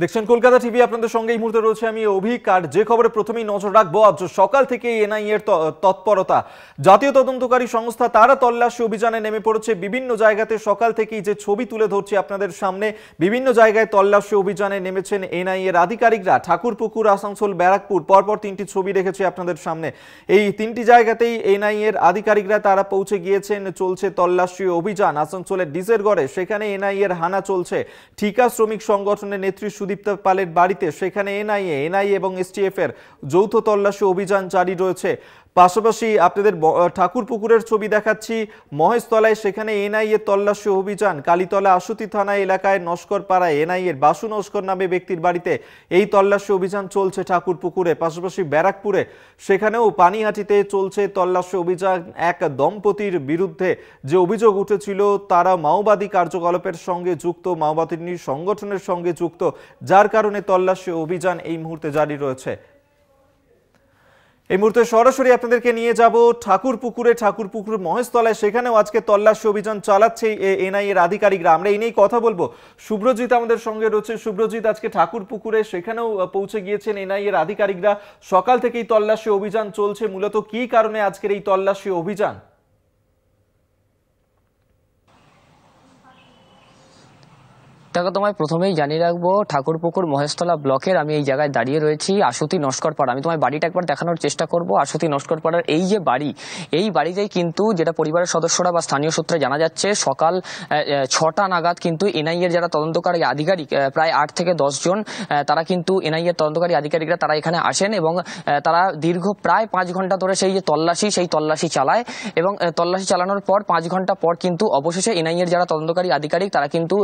দেখছেন কলকাতা টিভি, আপনাদের সঙ্গে এই মুহূর্তে রয়েছে আমি অভিক। আর যে খবরে প্রথমেই নজর রাখবো, আজ সকাল থেকে এনআইএ এর তৎপরতা, জাতীয় তদন্তকারী সংস্থা তারা তল্লাশি অভিযানে নেমে পড়েছে বিভিন্ন জায়গাতে। সকাল থেকেই যে ছবি তুলে ধরছি আপনাদের সামনে, বিভিন্ন জায়গায় তল্লাশি অভিযানে নেমেছেন এনআইএ এর আধিকারিকরা। ঠাকুরপুকুর, আসানসোল, ব্যারাকপুর, পরপর তিনটি ছবি রেখেছি আপনাদের সামনে। এই তিনটি জায়গাতেই এনআইএ এর আধিকারিকরা তারা পৌঁছে গিয়েছেন। চলছে তল্লাশি অভিযান। আসানসোলের ডিসেরগড়ে সেখানে এনআইএ এর হানা চলছে। ঠিকা শ্রমিক সংগঠনের নেত্রী সুদীপ্তা পালের বাড়িতে সেখানে এনআইএ এবং এসটিএফ এর যৌথ তল্লাশি অভিযান জারি রয়েছে। পাশাপাশি আপনাদের ঠাকুরপুকুরের ছবি দেখাচ্ছি, মহেশতলায় সেখানে এনআইএ তল্লাশি অভিযান। কালীতলা আশুতি থানা এলাকায় নস্কর পাড়ায় এনআইএর বাসু নস্কর নামে ব্যক্তির বাড়িতে এই তল্লাশি অভিযান চলছে ঠাকুরপুকুরে। পাশাপাশি ব্যারাকপুরে সেখানেও পানিহাটিতে চলছে তল্লাশি অভিযান। এক দম্পতির বিরুদ্ধে যে অভিযোগ উঠেছিল তারা মাওবাদী কার্যকলাপের সঙ্গে যুক্ত, মাওবাদী সংগঠনের সঙ্গে যুক্ত, যার কারণে তল্লাশি অভিযান এই মুহূর্তে জারি রয়েছে। এই মুহূর্তে সরাসরি আপনাদেরকে নিয়ে যাব ঠাকুরপুকুর মহেশতলায়। সেখানেও আজকে তল্লাশি অভিযান চালাচ্ছে এনআইএ এর আধিকারিকরা। আমরা এই নিয়েই কথা বলবো। শুভ্রজিৎ আমাদের সঙ্গে রয়েছে। শুভ্রজিৎ, আজকে ঠাকুরপুকুরে সেখানেও পৌঁছে গিয়েছেন এনআইএ এর আধিকারিকরা। সকাল থেকেই তল্লাশি অভিযান চলছে। মূলত কি কারণে আজকের এই তল্লাশি অভিযান? দেখো, তোমায় প্রথমেই জানিয়ে রাখবো, ঠাকুরপুকুর মহেশতলা ব্লকের আমি এই জায়গায় দাঁড়িয়ে রয়েছি, আশুতি নস্কর পাড়া। আমি তোমায় বাড়িটা একবার দেখানোর চেষ্টা করব। আশুতি নস্কর পাড়ার এই যে বাড়ি, এই বাড়িতেই কিন্তু, যেটা পরিবারের সদস্যরা বা স্থানীয় সূত্রে জানা যাচ্ছে, সকাল 6টা নাগাদ কিন্তু এনআইএর যারা তদন্তকারী আধিকারিক, প্রায় 8 থেকে 10 জন, তারা কিন্তু এনআইএর তদন্তকারী আধিকারিকরা তারা এখানে আসেন এবং তারা দীর্ঘ প্রায় 5 ঘন্টা ধরে সেই তল্লাশি চালায়। এবং তল্লাশি চালানোর পর 5 ঘন্টা পর কিন্তু অবশেষে এনআইএর যারা তদন্তকারী আধিকারিক তারা কিন্তু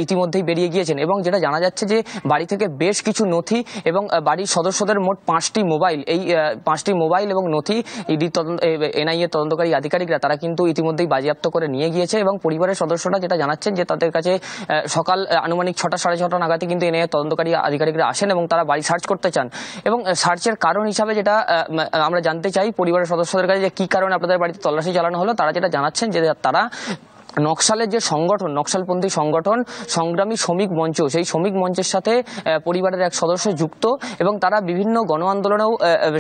ইতিমধ্যে বেরিয়ে গিয়েছেন। এবং যেটা জানা যাচ্ছে যে বাড়ি থেকে বেশ কিছু নথি এবং বাড়ির সদস্যদের মোট 5টি মোবাইল, এই 5টি মোবাইল এবং নথি এনআইএ তদন্তকারী আধিকারিকরা তারা কিন্তু ইতিমধ্যেই বাজেয়াপ্ত করে নিয়ে গিয়েছে। এবং পরিবারের সদস্যরা যেটা জানাচ্ছেন যে তাদের কাছে সকাল আনুমানিক 6টা সাড়ে 6টা নাগাদই কিন্তু এনআইএ তদন্তকারী আধিকারিকরা আসেন এবং তারা বাড়ি সার্চ করতে চান। এবং সার্চের কারণ হিসাবে যেটা আমরা জানতে চাই পরিবারের সদস্যদের কাছে, যে কি কারণে আপনাদের বাড়িতে তল্লাশি চালানো হলো, তারা যেটা জানাচ্ছেন যে তারা নকশালের যে সংগঠন, নকশালপন্থী সংগঠন সংগ্রামী শ্রমিক মঞ্চ, সেই শ্রমিক মঞ্চের সাথে পরিবারের এক সদস্য যুক্ত এবং তারা বিভিন্ন গণ আন্দোলনেও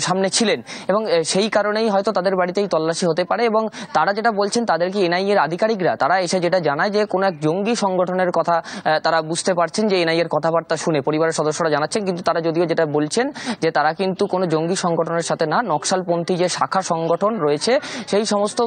সামনে ছিলেন এবং সেই কারণেই হয়তো তাদের বাড়িতেই তল্লাশি হতে পারে। এবং তারা যেটা বলছেন, তাদেরকে এনআইএর আধিকারিকরা তারা এসে যেটা জানায় যে কোনো এক জঙ্গি সংগঠনের কথা তারা বুঝতে পারছেন, যে এনআইএর কথাবার্তা শুনে পরিবারের সদস্যরা জানাচ্ছেন। কিন্তু তারা যদিও যেটা বলছেন যে তারা কিন্তু কোনো জঙ্গি সংগঠনের সাথে না, নকশালপন্থী যে শাখা সংগঠন রয়েছে সেই সমস্ত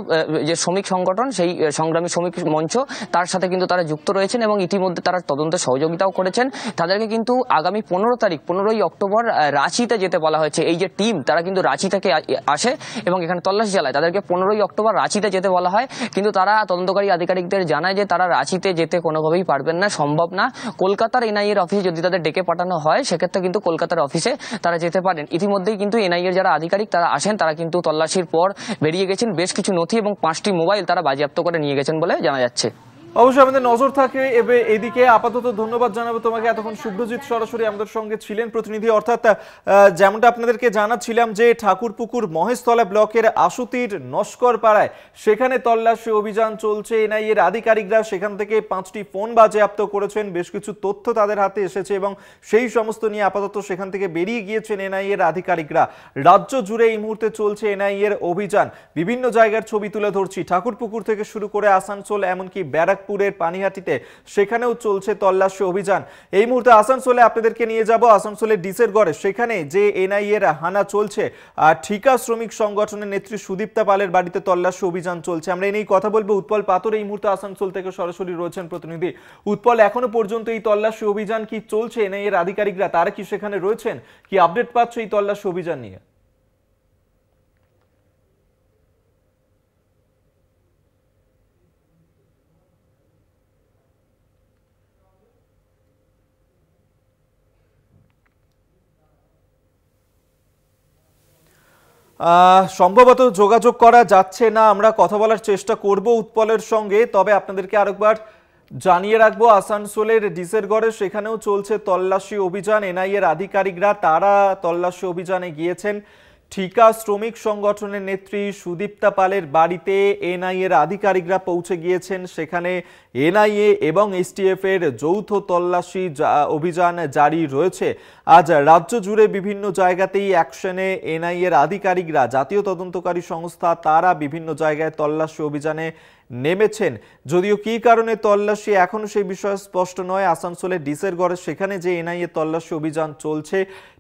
যে শ্রমিক সংগঠন, সেই সংগ্রামী শ্রমিক মঞ্চ, তার সাথে কিন্তু তারা যুক্ত রয়েছেন এবং ইতিমধ্যে তারা তদন্তে সহযোগিতাও করেছেন। তাদেরকে কিন্তু আগামী 15ই অক্টোবর রাঁচিতে যেতে বলা হয়েছে। এই যে টিম, তারা কিন্তু রাঁচি থেকে আসে এবং এখানে তল্লাশি চালায়। তাদেরকে 15ই অক্টোবর রাঁচিতে যেতে বলা হয়, কিন্তু তারা তদন্তকারী আধিকারিকদের জানায় যে তারা রাঁচিতে যেতে কোনোভাবেই পারবেন না, সম্ভব না। কলকাতার এনআইএর অফিসে যদি তাদের ডেকে পাঠানো হয়, সেক্ষেত্রে কিন্তু কলকাতার অফিসে তারা যেতে পারেন। ইতিমধ্যেই কিন্তু এনআইএর যারা আধিকারিক তারা আসেন, তারা কিন্তু তল্লাশির পর বেরিয়ে গেছেন। বেশ কিছু নথি এবং 5টি মোবাইল তারা বাজেয়াপ্ত করে নিয়ে গেছেন বলে জানা যাচ্ছে। অবশ্যই আমাদের নজর থাকে এদিকে। আপাতত ধন্যবাদ জানাবো তোমাকে। এতক্ষণ শুভ্রজিৎ সরাসরি আমাদের সঙ্গে ছিলেন প্রতিনিধি। অর্থাৎ যেমনটা আপনাদেরকে জানাচ্ছিলাম যে ঠাকুরপুকুর মহেশতলা ব্লকের আশুতির নস্কর পাড়ায় সেখানে তল্লাশি অভিযান চলছে। এনআইএর আধিকারিকরা সেখান থেকে 5টি ফোন বাজেয়াপ্ত করেছেন, বেশ কিছু তথ্য তাদের হাতে এসেছে এবং সেই সমস্ত নিয়ে আপাতত সেখান থেকে বেরিয়ে গিয়েছেন এনআইএর আধিকারিকরা। রাজ্য জুড়ে এই মুহূর্তে চলছে এনআইএর অভিযান। বিভিন্ন জায়গার ছবি তুলে ধরছি, ঠাকুরপুকুর থেকে শুরু করে আসানসোল, এমনকি ব্যারাকপুরের পানিহাটিতে সেখানেও চলছে তল্লাশি অভিযান। এই মুহূর্তে আসানসোলে আপনাদেরকে নিয়ে যাব। আসানসোলের ডিসেরগড়ে সেখানে যে এনআইএর হানা চলছে, ঠিকা শ্রমিক সংগঠনের নেত্রী সুদীপ্তা পালের বাড়িতে তল্লাশি অভিযান চলছে। আমরা এই নিয়ে কথা বলবো। উৎপল পাতর এই মুহূর্তে আসানসোল থেকে সরাসরি রয়েছেন প্রতিনিধি। উৎপল, এখনো পর্যন্ত এই তল্লাশি অভিযান কি চলছে? এনআইএর আধিকারিকরা তারা কি সেখানে রয়েছেন? কি আপডেট পাচ্ছ এই তল্লাশি অভিযান নিয়ে? সম্ভবত যোগাযোগ করা যাচ্ছে না। আমরা কথা বলার চেষ্টা করব উৎপলের সঙ্গে। তবে আপনাদেরকে আরেকবার জানিয়ে রাখবো, আসানসোলের ডিসেরগড়ে সেখানেও চলছে তল্লাশি অভিযান। এনআইএর আধিকারিকরা তারা তল্লাশি অভিযানে গিয়েছেন। ঠিকা শ্রমিক সংগঠনের নেত্রী সুদীপ্তা পালের বাড়িতে এনআইএর আধিকারিকরা পৌঁছে গিয়েছেন। সেখানে এনআইএ এবং এসটিএফ এর যৌথ তল্লাশি অভিযান জারি রয়েছে। আজ রাজ্য জুড়ে বিভিন্ন জায়গাতেই অ্যাকশনে এনআইএর আধিকারিকরা, জাতীয় তদন্তকারী সংস্থা তারা বিভিন্ন জায়গায় তল্লাশি অভিযানে নেমেছেন। যদিও কী কারণে তল্লাশি এখনও সেই বিষয়ে স্পষ্ট নয়। আসানসোলের ডিসেরগড়ে সেখানে যে এনআইএ তল্লাশি অভিযান চলছে,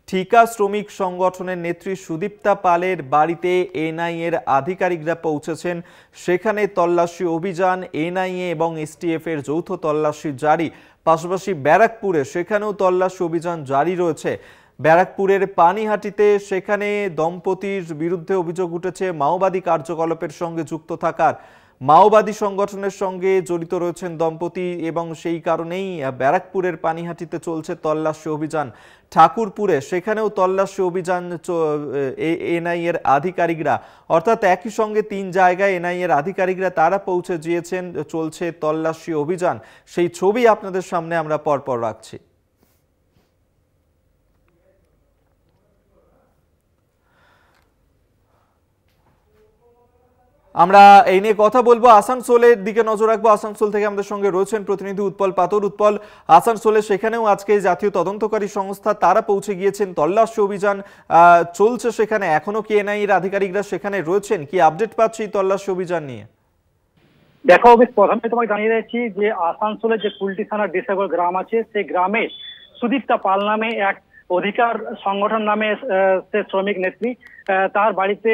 ঠিকা শ্রমিক সংগঠনের নেত্রী সুদীপ্তা পালের বাড়িতে এনআইএর আধিকারিকরা পৌঁছেছেন। সেখানে তল্লাশি অভিযান এনআইএ এবং এসটিএফ এর যৌথ তল্লাশি জারি। পাশাপাশি ব্যারাকপুরে সেখানেও তল্লাশি অভিযান জারি রয়েছে। ব্যারাকপুরের পানিহাটিতে সেখানে দম্পতির বিরুদ্ধে অভিযোগ উঠেছে মাওবাদী কার্যকলাপের সঙ্গে যুক্ত থাকার। মাওবাদী সংগঠনের সঙ্গে জড়িত রয়েছেন দম্পতি এবং সেই কারণেই ব্যারাকপুরের পানিহাটিতে চলছে তল্লাশি অভিযান। ঠাকুরপুরে সেখানেও তল্লাশি অভিযান এনআইএর আধিকারিকরা, অর্থাৎ একই সঙ্গে 3 জায়গায় এনআইএর আধিকারিকরা তারা পৌঁছে গিয়েছেন। চলছে তল্লাশি অভিযান, সেই ছবি আপনাদের সামনে আমরা পরপর রাখছি। আমরা এই নিয়ে কথা বলবো, আসানসোলের দিকে নজর রাখবো। আসানসোল থেকে আমাদের সঙ্গে রয়েছেন প্রতিনিধি উৎপল পাতর। উৎপল, আসানসোলে সেখানেও আজকে জাতীয় তদন্তকারী সংস্থা তারা পৌঁছে গিয়েছেন, তল্লাশি অভিযান চলছে সেখানে। এখনো কি এনআইএর আধিকারিকরা সেখানে রয়েছেন? কি আপডেট পাচ্ছি তল্লাশি অভিযান নিয়ে? দেখো, প্রথমে তোমাকে জানিয়ে দিচ্ছি যে আসানসোলের যে কুলটি থানার ডিসেগড় গ্রাম আছে, সেই গ্রামে সুদীপ্তা পাল নামে এক অধিকার সংগঠন নামে সে শ্রমিক নেত্রী, তার বাড়িতে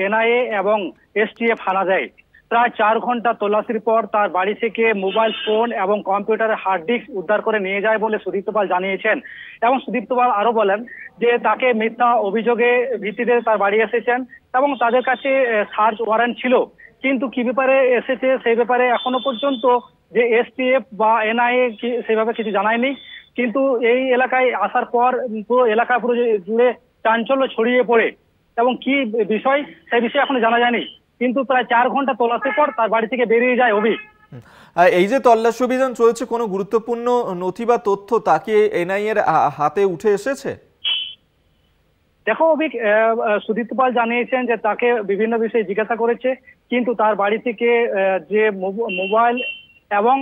এনআইএ এবং এসটিএফ হানা দেয়। প্রায় 4 ঘন্টা তল্লাশির পর তার বাড়ি থেকে মোবাইল ফোন এবং কম্পিউটারের হার্ড ডিস্ক উদ্ধার করে নিয়ে যায় বলে সুদীপ্তা পাল জানিয়েছেন। এবং সুদীপ্তা পাল আরো বলেন যে তাকে মিথ্যা অভিযোগে ভিত্তিতে তার বাড়ি এসেছেন এবং তাদের কাছে সার্চ ওয়ারেন্ট ছিল, কিন্তু কি ব্যাপারে এসেছে সেই ব্যাপারে এখনো পর্যন্ত যে এসটিএফ বা এনআইএ সেভাবে কিছু জানায়নি। কিন্তু এই এলাকায় আসার পর পুরো এলাকা পুরো জুড়ে চাঞ্চল্য ছড়িয়ে পড়ে এবং কি বিষয় সেই বিষয়ে এখনো জানা যায়নি। কিন্তু প্রায় 4 ঘন্টা তল্লাশির পর তার বাড়ি থেকে বেরিয়ে যায় অভি। এই যে তল্লাশি অভিযান চলছে, কোনো গুরুত্বপূর্ণ নথি বা তথ্য তাকে এনআইএর হাতে উঠে এসেছে? দেখো অভিক, সুদীপ্তা পাল জানিয়েছেন যে তাকে বিভিন্ন বিষয়ে জিজ্ঞাসা করেছে, কিন্তু তার বাড়ি থেকে যে মোবাইল এবং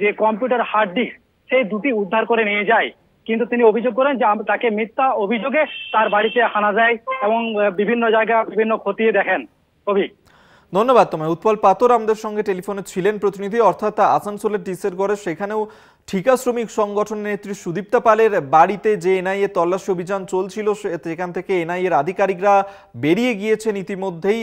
যে কম্পিউটার হার্ড ডিস্ক সেই দুটি উদ্ধার করে নিয়ে যায়। কিন্তু তিনি অভিযোগ করেন যে তাকে মিথ্যা অভিযোগে তার বাড়িতে হানা যায় এবং বিভিন্ন জায়গা বিভিন্ন খতিয়ে দেখেন। অভিক, ধন্যবাদ তোমায়। উৎপল পাতর আমাদের সঙ্গে টেলিফোনে ছিলেন প্রতিনিধি। অর্থাৎ আসানসোলের ডিসেরগড়ে সেখানেও ঠিকা শ্রমিক সংগঠনের নেত্রী সুদীপ্তা পালের বাড়িতে যে এনআইএ তল্লাশি অভিযান চলছিল, সেখান থেকে এনআইএর আধিকারিকরা বেরিয়ে গিয়েছেন ইতিমধ্যেই।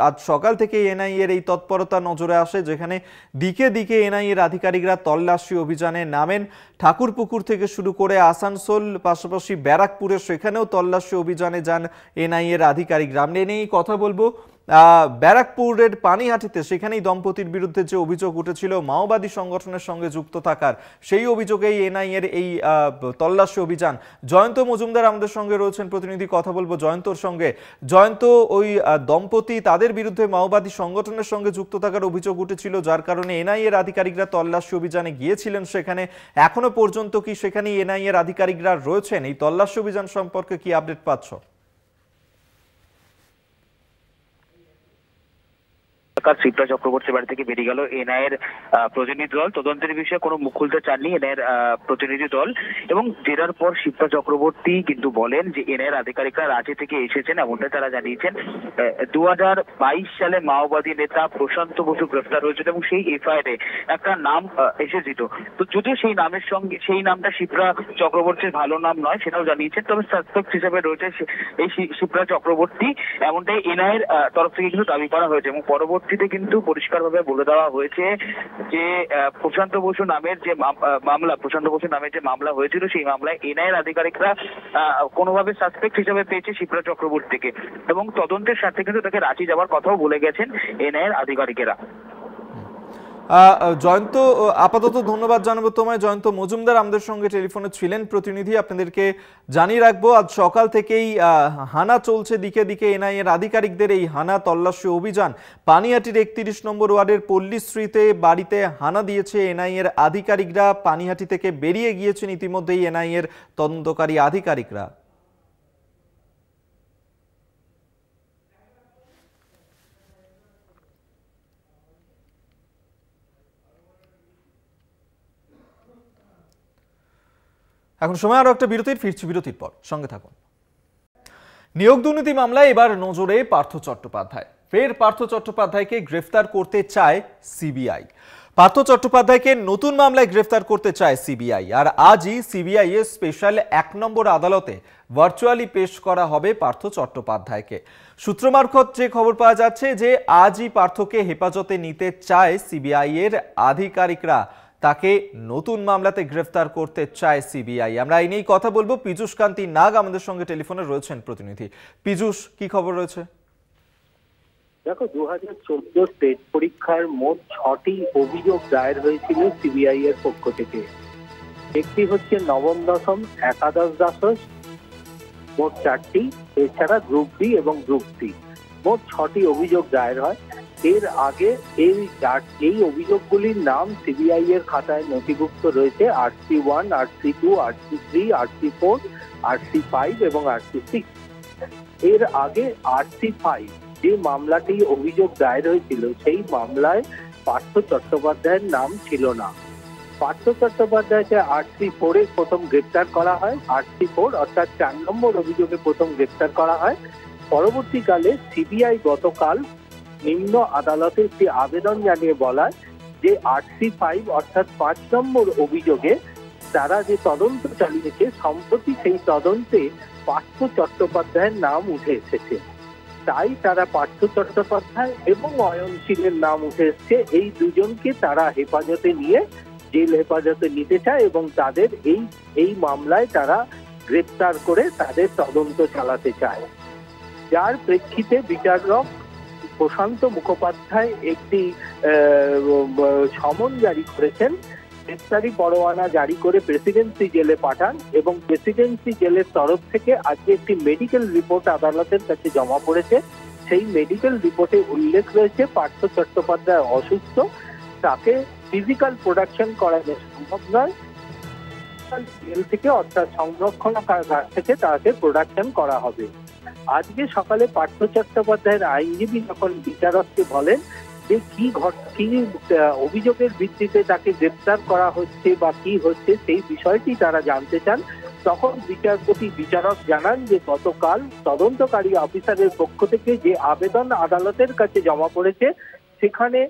আজ সকাল থেকে এনআইএর এই তৎপরতা নজরে আসে, যেখানে দিকে দিকে এনআইএর আধিকারিকরা তল্লাশি অভিযানে নামেন। ঠাকুরপুকুর থেকে শুরু করে আসানসোল, পাশাপাশি ব্যারাকপুরে সেখানেও তল্লাশি অভিযানে যান এনআইএর আধিকারিকরা। আমরা এ নিয়েই কথা বলবো। ব্যারাকপুরের পানিহাটিতে সেখানেই দম্পতির বিরুদ্ধে যে অভিযোগ উঠেছিল মাওবাদী সংগঠনের সঙ্গে যুক্ত থাকার, সেই অভিযোগেই এনআইএর এই তল্লাশি অভিযান। জয়ন্ত মজুমদার আমাদের সঙ্গে রয়েছেন প্রতিনিধি, কথা বলবো জয়ন্তর সঙ্গে। জয়ন্ত, ওই দম্পতি তাদের বিরুদ্ধে মাওবাদী সংগঠনের সঙ্গে যুক্ত থাকার অভিযোগ উঠেছিল, যার কারণে এনআইএর আধিকারিকরা তল্লাশি অভিযানে গিয়েছিলেন সেখানে। এখনো পর্যন্ত কি সেখানে এনআইএর আধিকারিকরা রয়েছেন? এই তল্লাশি অভিযান সম্পর্কে কি আপডেট পাচ্ছ? শিপ্রা চক্রবর্তীর বাড়ি থেকে বেরিয়ে গেল এনআইএর প্রতিনিধি দল। তদন্তের বিষয়ে কোনো মুখ খুলতে চাননি এনআইএর প্রতিনিধি দল, এবং জেরার পর শিপ্রা চক্রবর্তী কিন্তু বলেন যে এনআইএর আধিকারিকরা রাঁচি থেকে এসেছেন, এমনটাই তারা জানিয়েছেন। 2022 সালে মাওবাদী নেতা প্রশান্ত বসু গ্রেফতার হয়েছিল এবং সেই এফআইআর একটা নাম এসেছিল। তো যদিও সেই নামের সঙ্গে সেই নামটা শিপ্রা চক্রবর্তীর ভালো নাম নয় সেটাও জানিয়েছেন, তবে সাসপেক্ট হিসেবে রয়েছে এই শিপ্রা চক্রবর্তী, এমনটাই এনআইএর তরফ থেকে কিন্তু দাবি করা হয়েছে। এবং পরবর্তীতে কিন্তু পরিষ্কারভাবে বলে দেওয়া হয়েছে যে প্রশান্ত বসু নামের যে মামলা হয়েছিল, সেই মামলায় এনআইএর আধিকারিকরা কোনোভাবে সাসপেক্ট হিসেবে পেয়েছে শিপ্রা চক্রবর্তীকে, এবং তদন্তের স্বার্থে কিন্তু তাকে রাঁচি যাওয়ার কথাও বলে গেছেন এনআইএর আধিকারিকেরা। জয়ন্ত, আপাতত ধন্যবাদ জানাবো তোমায়। জয়ন্ত মজুমদার আমাদের সঙ্গে টেলিফোনে ছিলেন প্রতিনিধি। আপনাদেরকে জানিয়ে রাখবো, আজ সকাল থেকেই হানা চলছে দিকে দিকে এনআইএর আধিকারিকদের এই হানা তল্লাশি অভিযান। পানিহাটির 31 নম্বর ওয়ার্ডের পল্লীশ্রীতে বাড়িতে হানা দিয়েছে এনআইএর আধিকারিকরা। পানিহাটি থেকে বেরিয়ে গিয়েছেন ইতিমধ্যেই এনআইএর তদন্তকারী আধিকারিকরা। এখন সময় আরো একটা বিরতির, ফিরছি বিরতির পর, সঙ্গে থাকুন। নিয়োগ দুর্নীতি মামলায় এবার নজরে পার্থ চট্টোপাধ্যায়। ফের পার্থ চট্টোপাধ্যায়কে গ্রেফতার করতে চায় সিবিআই। পার্থ চট্টোপাধ্যায়কে নতুন মামলায় গ্রেফতার করতে চায় সিবিআই। আর আজই সিবিআই এর স্পেশাল 1 নম্বর আদালতে ভার্চুয়ালি পেশ করা হবে পার্থ চট্টোপাধ্যায়কে। সূত্র মারফত যে খবর পাওয়া যাচ্ছে যে আজই পার্থকে হেফাজতে নিতে চায় সিবিআই এর আধিকারিকরা। তাকে নতুন মামলাতে গ্রেফতার করতে চায় সিবিআই। আমরা এই নিয়েই কথা বলবো। পীযূষ কান্তি নাগ আমাদের সঙ্গে টেলিফোনে রয়েছেন প্রতিনিধি। পীযূষ, কি খবর রয়েছে? দেখো, 2014 স্টেট পরীক্ষার মোট 6টি অভিযোগ দায়ের হয়েছিল সিবিআই এর পক্ষ থেকে। একটি হচ্ছে নবম দশম, একাদশ দ্বাদশ, মোট 4টি। এছাড়া গ্রুপ বি এবং গ্রুপ সি, মোট 6টি অভিযোগ দায়ের হয়। এর আগে এই অভিযোগগুলির নাম সিবিআই এর খাতায় নথিভুক্ত রয়েছে RC1, RC2, RC3, RC4, RC5 এবং RC6। এর আগে RC5 যে মামলাটি অভিযোগ দায়ের হয়েছিল, সেই মামলায় পার্থ চট্টোপাধ্যায়ের নাম ছিল না। পার্থ চট্টোপাধ্যায়কে RC4 এ প্রথম গ্রেপ্তার করা হয়। RC4 অর্থাৎ 4 নম্বর অভিযোগে প্রথম গ্রেপ্তার করা হয়। পরবর্তীকালে সিবিআই গতকাল নিম্ন আদালতে একটি আবেদন জানিয়ে বলায় যে RC5 অর্থাৎ 5 নম্বর অভিযোগে তারা যে তদন্ত চালিয়েছে, সম্প্রতি সেই তদন্তে পার্থ চট্টোপাধ্যায়ের নাম উঠে এসেছে। তাই তারা পার্থ চট্টোপাধ্যায় এবং অয়নশীলের নাম উঠে এসছে, এই দুজনকে তারা হেফাজতে নিয়ে জেল হেফাজতে নিতে চায় এবং তাদের এই মামলায় তারা গ্রেপ্তার করে তাদের তদন্ত চালাতে চায়। যার প্রেক্ষিতে বিচারক প্রশান্ত মুখোপাধ্যায় একটি সমন জারি করেছেন, গ্রেপ্তারি পরোয়ানা জারি করে প্রেসিডেন্সি জেলে পাঠান এবং প্রেসিডেন্সি জেলের তরফ থেকে আজকে একটি মেডিকেল রিপোর্ট আদালতের কাছে জমা পড়েছে। সেই মেডিকেল রিপোর্টে উল্লেখ রয়েছে পার্থ চট্টোপাধ্যায় অসুস্থ, তাকে ফিজিক্যাল প্রোডাকশন করানো সম্ভব নয়। জেল থেকে অর্থাৎ সংরক্ষণাগার থেকে তাকে প্রোডাকশন করা হবে। আজকে সকালে পার্থ চট্টোপাধ্যায়ের আইনজীবী যখন বিচারককে বলেন যে কি অভিযোগের ভিত্তিতে তাকে গ্রেপ্তার করা হচ্ছে বা কি হচ্ছে, সেই বিষয়টি তারা জানতে চান, তখন বিচারক জানান যে গতকাল তদন্তকারী অফিসারের পক্ষ থেকে যে আবেদন আদালতের কাছে জমা পড়েছে, সেখানে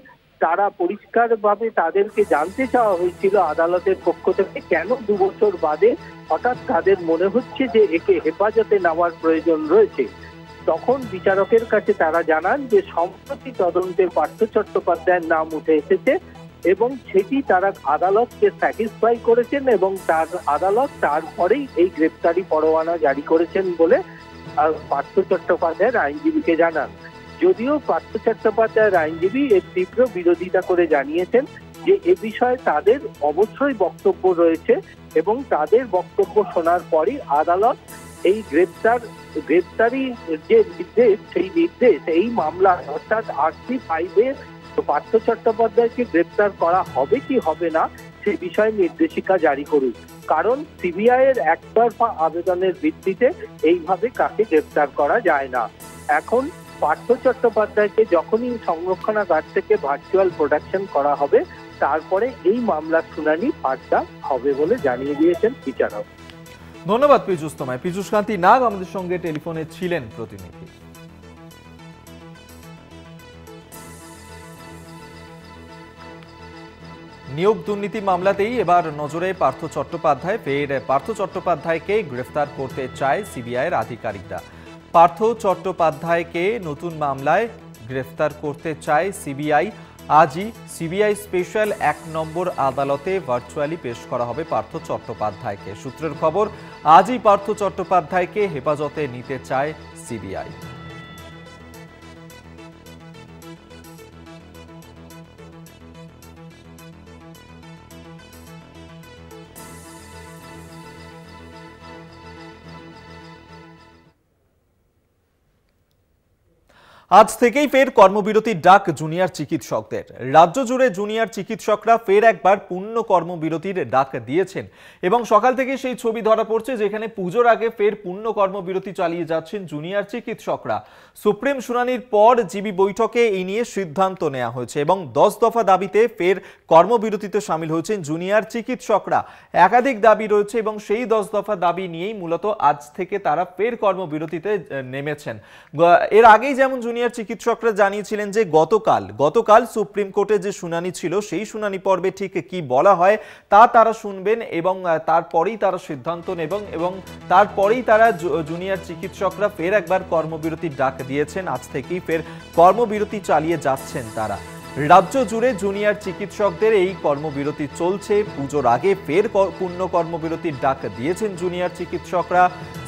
তারা পরিষ্কারভাবে তাদেরকে জানতে চাওয়া হয়েছিল আদালতের পক্ষ থেকে কেন 2 বছর বাদে হঠাৎ তাদের মনে হচ্ছে যে একে হেফাজতে নেওয়ার প্রয়োজন রয়েছে। তখন বিচারকের কাছে তারা জানান যে সম্প্রতি তদন্তে পার্থ চট্টোপাধ্যায়ের নাম উঠে এসেছে এবং সেটি তারা আদালতকে স্যাটিসফাই করেছেন এবং তার আদালত তারপরেই এই গ্রেপ্তারি পরোয়ানা জারি করেছেন বলে পার্থ চট্টোপাধ্যায়ের আইনজীবীকে জানান। যদিও পার্থ চট্টোপাধ্যায়ের আইনজীবী এর তীব্র বিরোধিতা করে জানিয়েছেন যে এ বিষয়ে তাদের অবশ্যই বক্তব্য রয়েছে এবং তাদের বক্তব্য শোনার পরই আদালত এই গ্রেপ্তারি যে নির্দেশ, সেই নির্দেশ এই মামলা অর্থাৎ RC5 পার্থ চট্টোপাধ্যায়কে গ্রেপ্তার করা হবে কি হবে না সে বিষয়ে নির্দেশিকা জারি করুক। কারণ সিবিআই এর একতরফা আবেদনের ভিত্তিতে এইভাবে কাকে গ্রেপ্তার করা যায় না। এখন পার্থ চট্টোপাধ্যায়কে যখনই সংরক্ষণাগার থেকে ভার্চুয়াল প্রোডাকশন করা হবে, তারপরে এই মামলার শুনানি ফার্দা হবে বলে জানিয়ে দিয়েছেন বিচারক। ধন্যবাদ পীযূষ তোমায়। পীযূষ কান্তি নাগ আমাদের সঙ্গে টেলিফোনে ছিলেন প্রতিনিধি। নিয়োগ দুর্নীতি মামলাতেই এবার নজরে পার্থ চট্টোপাধ্যায়। ফের পার্থ চট্টোপাধ্যায়কে গ্রেফতার করতে চায় সিবিআই এর আধিকারিকরা। পার্থ চট্টোপাধ্যায়কে নতুন মামলায় গ্রেফতার করতে চায় সিবিআই। আজই সিবিআই স্পেশাল 1 নম্বর আদালতে ভার্চুয়ালি পেশ করা হবে পার্থ চট্টোপাধ্যায়কে। সূত্রের খবর, আজই পার্থ চট্টোপাধ্যায়কে হেফাজতে নিতে চায় সিবিআই। আজ থেকেই ফের কর্মবিরতির ডাক জুনিয়র চিকিৎসকদের। রাজ্য জুড়ে জুনিয়র চিকিৎসকরা ফের একবার পূর্ণ কর্মবিরতির ডাক দিয়েছেন এবং সকাল থেকে সেই ছবি ধরা পড়ছে যেখানে পুজোর আগে ফের পূর্ণ কর্মবিরতি চালিয়ে যাচ্ছেন জুনিয়র চিকিৎসকরা। সুপ্রিম শুনানির পর জিবি বৈঠকে এই নিয়ে সিদ্ধান্ত নেওয়া হয়েছে এবং 10 দফা দাবিতে ফের কর্মবিরতিতে সামিল হয়েছেন জুনিয়র চিকিৎসকরা। একাধিক দাবি রয়েছে এবং সেই 10 দফা দাবি নিয়েই মূলত আজ থেকে তারা ফের কর্মবিরতিতে নেমেছেন। এর আগেই যেমন জুনিয়র চিকিৎসকরা জানিয়েছিলেন যে গতকাল সুপ্রিম কোর্টে যে শুনানি ছিল সেই শুনানি পর্বে ঠিক কি বলা হয় তা তারা শুনবেন এবং তারপরেই তারা সিদ্ধান্ত নেবেন এবং তারপরেই তারা জুনিয়র চিকিৎসকরা ফের একবার কর্মবিরতির ডাক দিয়েছেন। আজ থেকেই ফের কর্মবিরতি চালিয়ে যাচ্ছেন তারা। রাজ্য জুড়ে জুনিয়র চিকিৎসকদের এই কর্মবিরতি চলছে। পুজোর আগে ফের পূর্ণ কর্মবিরতির ডাক দিয়েছেন জুনিয়র চিকিৎসকরা।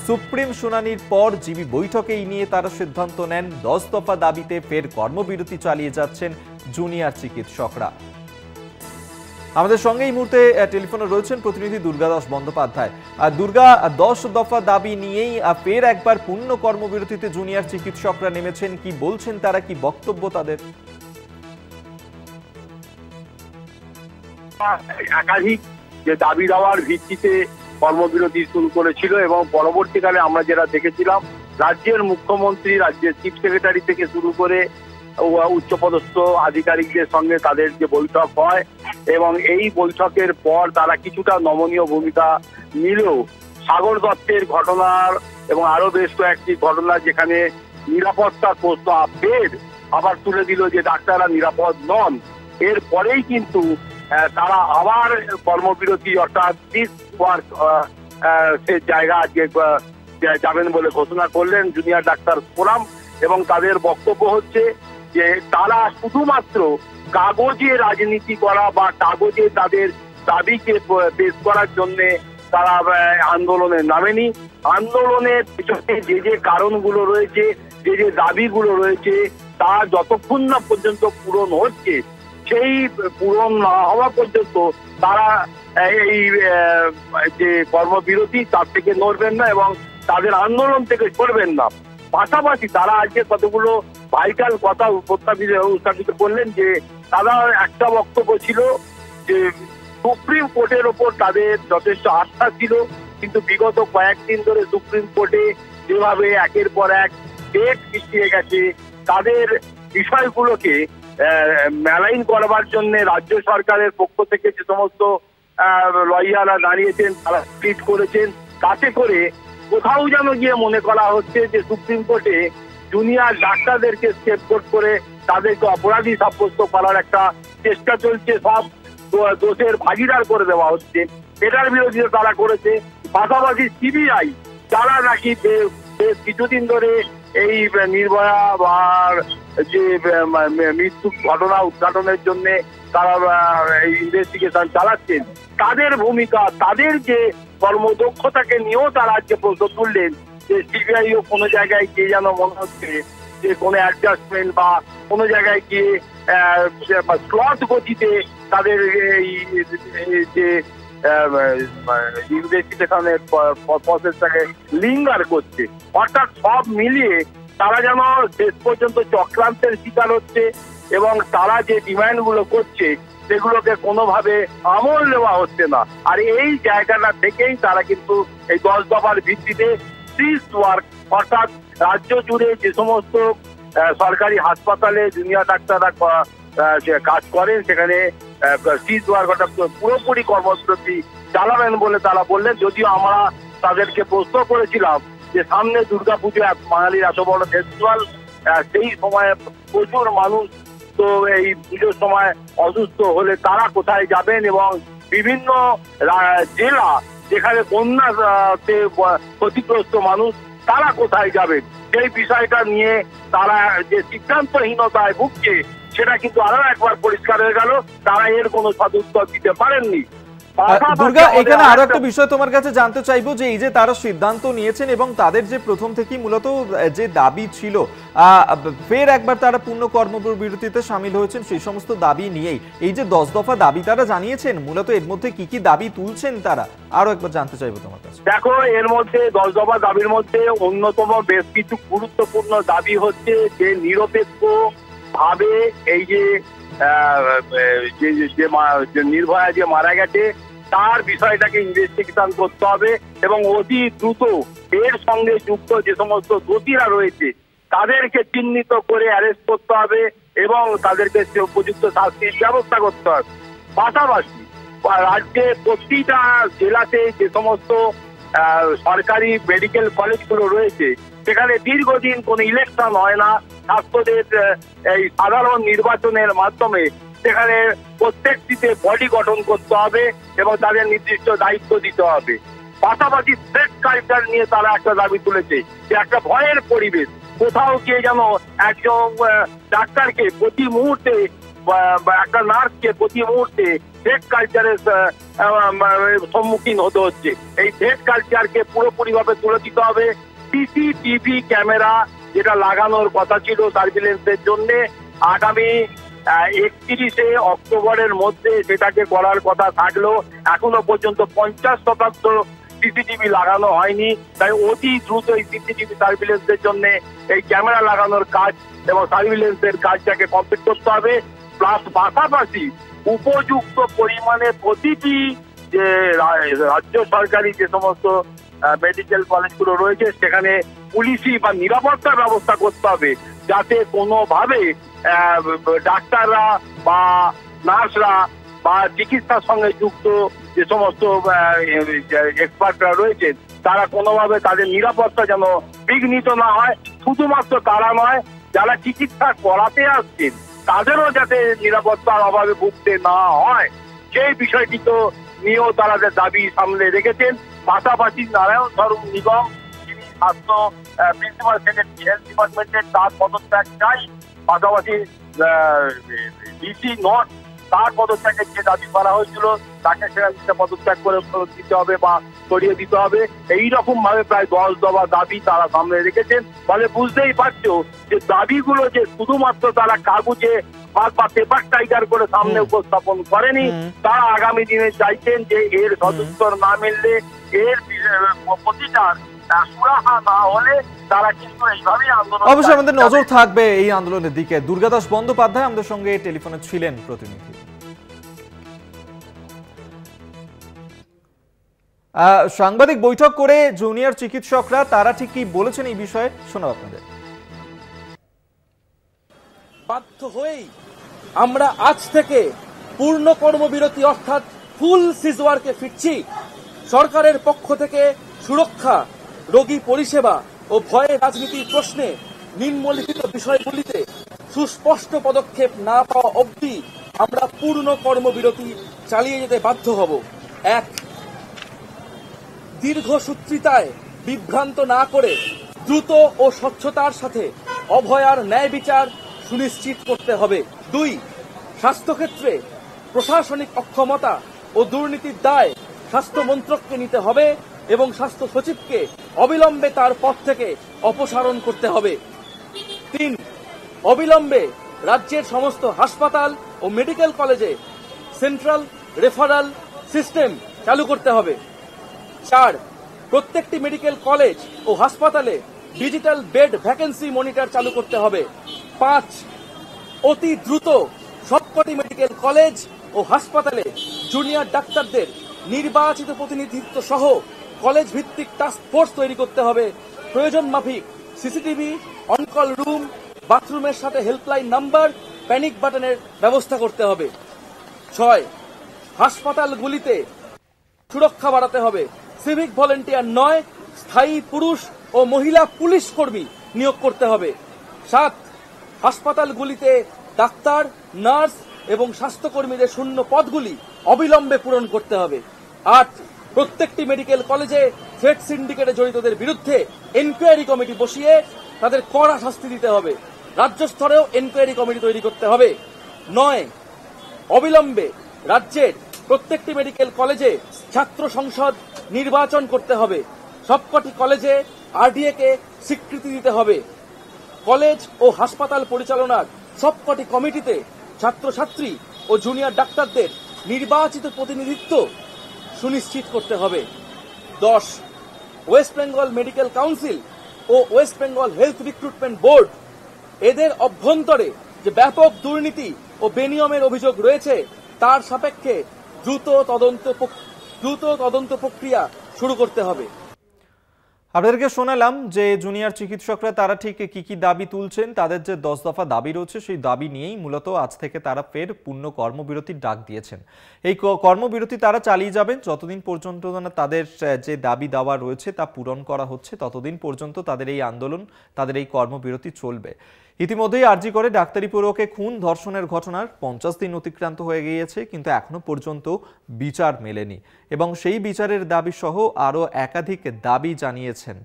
সুপ্রিম শুনানির পর জিবি বৈঠকে এই নিয়ে তারা সিদ্ধান্ত নেন। 10 দফা দাবিতে ফের কর্মবিরতি চালিয়ে যাচ্ছেন জুনিয়র চিকিৎসকরা। আমাদের সঙ্গে এই মুহূর্তে টেলিফোনে রয়েছেন প্রতিনিধি দুর্গাদাস বন্দ্যোপাধ্যায়। দুর্গা, 10 দফা দাবি নিয়েই ফের একবার পূর্ণ কর্মবিরতিতে জুনিয়র চিকিৎসকরা নেমেছেন, কি বলছেন তারা, কি বক্তব্য তাদের? একাধিক যে দাবি দেওয়ার ভিত্তিতে কর্মবিরতি শুরু করেছিল এবং পরবর্তীকালে আমরা যেটা দেখেছিলাম রাজ্যের মুখ্যমন্ত্রী, রাজ্যের চিফ সেক্রেটারি থেকে শুরু করে উচ্চপদস্থ আধিকারিকদের সঙ্গে তাদের যে বৈঠক হয় এবং এই বৈঠকের পর তারা কিছুটা নমনীয় ভূমিকা নিলেও সাগর দত্তের ঘটনার এবং আরো বেশ কয়েকটি ঘটনা যেখানে নিরাপত্তার প্রশ্ন ফের আবার তুলে দিল যে ডাক্তাররা নিরাপদ নন, এরপরেই কিন্তু তারা আবার কর্মবিরতি অর্থাৎ ডিস ওয়ার্ক সে জায়গা আজকে যাবেন বলে ঘোষণা করলেন জুনিয়র ডাক্তার ফোরাম। এবং তাদের বক্তব্য হচ্ছে যে তারা শুধুমাত্র কাগজে রাজনীতি করা বা কাগজে তাদের দাবিকে পেশ করার জন্য তারা আন্দোলনে নামেনি। আন্দোলনের পিছনে যে যে কারণগুলো রয়েছে, যে যে দাবিগুলো রয়েছে তা যতক্ষণ না পর্যন্ত পূরণ হচ্ছে, সেই পূরণ না হওয়া পর্যন্ত তারা এই যে কর্মবিরতি তার থেকে নড়বেন না এবং তাদের আন্দোলন থেকে সরবেন না। পাশাপাশি তারা আজকে কতগুলো ভাইটাল কথা উত্থাপিত করলেন যে তারা একটা বক্তব্য ছিল যে সুপ্রিম কোর্টের ওপর তাদের যথেষ্ট আস্থা ছিল, কিন্তু বিগত কয়েকদিন ধরে সুপ্রিম কোর্টে যেভাবে একের পর এক ডেট পিছিয়ে গেছে, তাদের বিষয়গুলোকে মেলাইন করবার জন্য রাজ্য সরকারের পক্ষ থেকে যে সমস্ত লয়াররা দাঁড়িয়েছেন তারা ট্রিট করেছেন, তাতে করে কোথাও যেন গিয়ে মনে করা হচ্ছে যে সুপ্রিম কোর্টে জুনিয়র ডাক্তারদেরকে স্কেপগোট করে তাদেরকে অপরাধী সাব্যস্ত করার একটা চেষ্টা চলছে, সব দোষের ভাগিদার করে দেওয়া হচ্ছে। এটার বিরোধিতা তারা করেছে। পাশাপাশি সিবিআই যারা নাকি কিছুদিন ধরে এই নির্ভয়া বা যে মৃত্যু ঘটনা উদ্ঘাটনের জন্য তারা ইনভেস্টিগেশন চালাচ্ছেন, তাদের ভূমিকা, তাদের যে কর্মদক্ষতাকে নিয়েও তারা আজকে প্রশ্ন তুললেন যে সিবিআইও কোনো জায়গায় গিয়ে যেন মনে হচ্ছে যে কোনো অ্যাডজাস্টমেন্ট বা কোনো জায়গায় গিয়ে স্লট গতিতে তাদের এই যে ইনভেস্টিগেশনের প্রসেসটাকে লিঙ্গার করছে। অর্থাৎ সব মিলিয়ে তারা যেন শেষ পর্যন্ত চক্রান্তের শিকার হচ্ছে এবং তারা যে ডিমান্ডগুলো করছে সেগুলোকে কোনোভাবে আমল নেওয়া হচ্ছে না। আর এই জায়গাটা থেকেই তারা কিন্তু এই 10 দফার ভিত্তিতে ডিস ওয়ার্ক অর্থাৎ রাজ্য জুড়ে যে সমস্ত সরকারি হাসপাতালে জুনিয়র ডাক্তাররা কাজ করেন সেখানে ডিস ওয়ার্ক অর্থাৎ পুরোপুরি কর্মবিরতি চালাবেন বলে তারা বললেন। যদিও আমরা তাদেরকে প্রশ্ন করেছিলাম যে সামনে দুর্গাপুজো বাঙালির এত বড় ফেস্টিভ্যাল, সেই সময়ে প্রচুর মানুষ, তো এই পুজোর সময় অসুস্থ হলে তারা কোথায় যাবেন এবং বিভিন্ন জেলা যেখানে বন্যাতে ক্ষতিগ্রস্ত মানুষ তারা কোথায় যাবেন, সেই বিষয়টা নিয়ে তারা যে সিদ্ধান্তহীনতায় ভুগছে সেটা কিন্তু আরো একবার পরিষ্কার হয়ে গেল। তারা এর কোনো সদুত্তর দিতে পারেননি। দুর্গা, এখানে আরো একটা বিষয় তোমার কাছে জানতে চাইবো যে এই যে তারা সিদ্ধান্ত নিয়েছেন এবং তাদের যে প্রথম থেকেই মূলত যে দাবি ছিল ফের একবার তারা পূর্ণ কর্মবিরতিতে সামিল হয়েছেন, সেই সমস্ত দাবি নিয়েই এই যে 10 দফা দাবি তারা জানিয়েছেন, মূলত এর মধ্যে কি কি দাবি তুলছেন তারা, আরো একবার জানতে চাইবো তোমার কাছে। দেখো, এর মধ্যে 10 দফা দাবির মধ্যে অন্যতম বেশ কিছু গুরুত্বপূর্ণ দাবি হচ্ছে যে নিরপেক্ষ ভাবে এই যে নির্ভয়া যে মারা গেছে তার বিষয়টাকে ইনভেস্টিগেশন করতে হবে এবং অতি দ্রুত এর সঙ্গে যুক্ত যে সমস্ত দোষীরা রয়েছে তাদেরকে চিহ্নিত করে অ্যারেস্ট করতে হবে এবং তাদেরকে উপযুক্ত শাস্তির ব্যবস্থা করতে হবে। পাশাপাশি রাজ্যে প্রতিটা জেলাতে যে সমস্ত সরকারি মেডিকেল কলেজগুলো রয়েছে সেখানে দীর্ঘদিন কোনো ইলেকশন হয় না, ছাত্রদের এই সাধারণ নির্বাচনের মাধ্যমে সেখানে প্রত্যেকটিতে বডি গঠন করতে হবে এবং তাদের নির্দিষ্ট দায়িত্ব দিতে হবে। পাশাপাশি স্ট্রেট কালচার নিয়ে তারা একটা দাবি তুলেছে যে একটা ভয়ের পরিবেশ, কোথাও গিয়ে যেন একজন ডাক্তারকে প্রতি মুহূর্তে একটা নার্সকে প্রতি মুহূর্তে থ্রেট কালচারের সম্মুখীন হতে হচ্ছে। এই থ্রেট কালচারকে পুরোপুরিভাবে তুলে দিতে হবে। সিসিটিভি ক্যামেরা যেটা লাগানোর কথা ছিল সার্ভিলেন্সের জন্য, আগামী 31শে অক্টোবরের মধ্যে সেটাকে করার কথা থাকলেও এখনো পর্যন্ত 50% সিসিটিভি লাগানো হয়নি। তাই অতি দ্রুত এই সিসিটিভি সার্ভিলেন্সের জন্য এই ক্যামেরা লাগানোর কাজ এবং সার্ভিলেন্সের কাজটাকে কমপ্লিট করতে হবে। প্লাস পাশাপাশি উপযুক্ত পরিমাণে প্রতিটি যে রাজ্য সরকারি যে সমস্ত মেডিকেল কলেজগুলো রয়েছে সেখানে পুলিশি বা নিরাপত্তার ব্যবস্থা করতে হবে, যাতে কোনোভাবে ডাক্তাররা বা নার্সরা বা চিকিৎসার সঙ্গে যুক্ত যে সমস্ত এক্সপার্টরা রয়েছেন তারা কোনোভাবে তাদের নিরাপত্তা যেন বিঘ্নিত না হয়। শুধুমাত্র তারা নয়, যারা চিকিৎসা করাতে আসছেন তাদেরও যাতে নিরাপত্তার অভাবে ভুগতে না হয় সেই বিষয়টি তো নিয়েও তারা দাবি সামনে রেখেছেন। পাশাপাশি নারায়ণ স্বরূপ নিগম, যিনি স্বাস্থ্য প্রিন্সিপাল সেক্রেটারি হেলথ ডিপার্টমেন্টের, তার পদত্যাগ চাই। পাশাপাশি ডিসি নর্থ, তার পদত্যাগের যে দাবি করা হয়েছিল তাকে সেখানে পদত্যাগ করে দিতে হবে বা সরিয়ে দিতে হবে। এইরকম ভাবে প্রায় 10 দফা দাবি তারা সামনে রেখেছেন। ফলে বুঝতেই পারছো যে দাবিগুলো যে শুধুমাত্র তারা কাগজে বা পেপার টাইগার করে সামনে উপস্থাপন করেনি, তারা আগামী দিনে চাইছেন যে এর সদুত্তর না মিললে, এর প্রতিকার সুরাহা না হলে তারা কিন্তু এইভাবেই আন্দোলন। অবশ্যই আমাদের নজর থাকবে এই আন্দোলনের দিকে। দুর্গাদাস বন্দ্যোপাধ্যায় আমাদের সঙ্গে টেলিফোনে ছিলেন প্রতিনিধি। সাংবাদিক বৈঠক করে জুনিয়র চিকিৎসকরা তারা ঠিক কি বলেছেন এই বিষয়ে শোনাব আপনাদের। বাধ্য হয়েই আমরা আজ থেকে পূর্ণ কর্মবিরতি অর্থাৎ ফুল সিজওয়ার্কে ফিরছি। সরকারের পক্ষ থেকে সুরক্ষা, রোগী পরিষেবা ও ভয়ের রাজনীতির প্রশ্নে নিম্নলিখিত বিষয়গুলিতে সুস্পষ্ট পদক্ষেপ না পাওয়া অবধি আমরা পূর্ণ কর্মবিরতি চালিয়ে যেতে বাধ্য হব। 1, দীর্ঘসূত্রিতায় বিভ্রান্ত না করে দ্রুত ও স্বচ্ছতার সাথে অভয়ার ন্যায় বিচার সুনিশ্চিত করতে হবে। 2, স্বাস্থ্যক্ষেত্রে প্রশাসনিক অক্ষমতা ও দুর্নীতির দায় স্বাস্থ্য মন্ত্রককে নিতে হবে এবং স্বাস্থ্য সচিবকে অবিলম্বে তার পদ থেকে অপসারণ করতে হবে। 3, অবিলম্বে রাজ্যের সমস্ত হাসপাতাল ও মেডিকেল কলেজে সেন্ট্রাল রেফারাল সিস্টেম চালু করতে হবে। 4, প্রত্যেকটি মেডিকেল কলেজ ও হাসপাতালে ডিজিটাল বেড ভ্যাকেন্সি মনিটর চালু করতে হবে। 5, অতি দ্রুত সবকটি মেডিকেল কলেজ ও হাসপাতালে জুনিয়র ডাক্তারদের নির্বাচিত প্রতিনিধিত্ব সহ কলেজ ভিত্তিক টাস্ক ফোর্স তৈরি করতে হবে। প্রয়োজন মাফিক সিসিটিভি, অনকল রুম, বাথরুমের সাথে হেল্পলাইন নাম্বার, প্যানিক বাটনের ব্যবস্থা করতে হবে। 6, হাসপাতালগুলিতে সুরক্ষা বাড়াতে হবে। সিভিক ভলেন্টিয়ার নয়, স্থায়ী পুরুষ ও মহিলা পুলিশ কর্মী নিয়োগ করতে হবে। 7, হাসপাতালগুলিতে ডাক্তার, নার্স এবং স্বাস্থ্যকর্মীদের শূন্য পদগুলি অবিলম্বে পূরণ করতে হবে। 8, প্রত্যেকটি মেডিকেল কলেজে থ্রেড সিন্ডিকেটে জড়িতদের বিরুদ্ধে এনকোয়ারি কমিটি বসিয়ে তাদের কড়া শাস্তি দিতে হবে। রাজ্য স্তরেও এনকোয়ারি কমিটি তৈরি করতে হবে। 9, অবিলম্বে রাজ্যের প্রত্যেকটি মেডিকেল কলেজে ছাত্র সংসদ নির্বাচন করতে হবে। সবকটি কলেজে আরডিএ কে স্বীকৃতি দিতে হবে। কলেজ ও হাসপাতাল পরিচালনার সবকটি কমিটিতে ছাত্রছাত্রী ও জুনিয়র ডাক্তারদের নির্বাচিত প্রতিনিধিত্ব সুনিশ্চিত করতে হবে। 10. ওয়েস্ট বেঙ্গল মেডিকেল কাউন্সিল ও West Bengal health recruitment board এদের অভ্যন্তরে যে ব্যাপক দুর্নীতি ও বেনিয়মের অভিযোগ রয়েছে তার সাপেক্ষে দ্রুত তদন্ত প্রক্রিয়া শুরু করতে হবে। আপনাদেরকে শোনালাম যে জুনিয়র চিকিৎসকরা তারা ঠিক কি কি দাবি তুলছেন, তাদের যে 10 দফা দাবি রয়েছে সেই দাবি নিয়েই মূলত আজ থেকে তারা ফের পূর্ণ কর্মবিরতির ডাক দিয়েছেন। এই কর্মবিরতি তারা চালিয়ে যাবেন যতদিন পর্যন্ত না তাদের যে দাবি দাওয়া রয়েছে তা পূরণ করা হচ্ছে, ততদিন পর্যন্ত তাদের এই আন্দোলন, তাদের এই কর্মবিরতি চলবে। ইতিমধ্যেই আরজি করে ডাক্তারি পড়ুয়াকে খুন ধর্ষণের ঘটনার 50 দিন অতিক্রান্ত হয়ে গিয়েছে, কিন্তু এখনো পর্যন্ত বিচার মেলেনি এবং সেই বিচারের দাবি সহ আরও একাধিক দাবি জানিয়েছেন।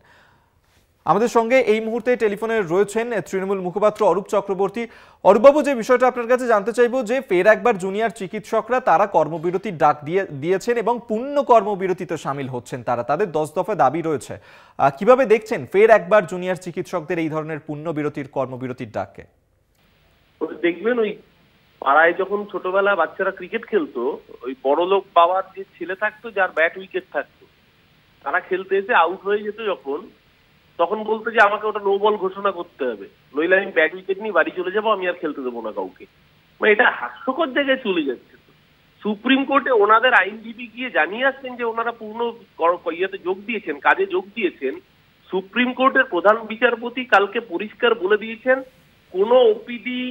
আমাদের সঙ্গে এই মুহূর্তে টেলিফোনে রয়েছেন তৃণমূল মুখপাত্র অরূপ চক্রবর্তী। অরূপবাবু, যে বিষয়টা আপনার কাছে জানতে চাইবো যে ফের একবার জুনিয়র চিকিৎসকরা তারা কর্মবিরতির ডাক দিয়েছেন এবং পূর্ণ কর্মবিরতিতে সামিল হচ্ছেন। তারা তাদের 10 দফা দাবি রয়েছে। কিভাবে দেখছেন ফের একবার জুনিয়র চিকিৎসকদের এই ধরনের পূর্ণ বিরতির কর্মবিরতির ডাককে? দেখবেন ওই পাড়ায় যখন ছোটবেলা বাচ্চারা ক্রিকেট খেলতো, ওই বড়লোক বাবার যে ছেলে থাকতো যার ব্যাট উইকেট থাকতো, তারা খেলতে এসে আউট হয়ে যেত যখন, তখন বলতো যে আমাকে ওটা নো বল ঘোষণা করতে হবে, নইলে আমি ব্যাট উইকেট নিয়ে বাড়ি চলে যাবো, আমি আর খেলতে দেবো না কাউকে। মানে এটা হাস্যকর জায়গায় চলে যাচ্ছে। সুপ্রিম কোর্টে ওনাদের আইনজীবী গিয়ে জানিয়ে আসছেন যে ওনারা পূর্ণ ইয়েতে যোগ দিয়েছেন, কাজে যোগ দিয়েছেন। সুপ্রিম কোর্টের প্রধান বিচারপতি কালকে পরিষ্কার বলে দিয়েছেন কোনো ওপিডি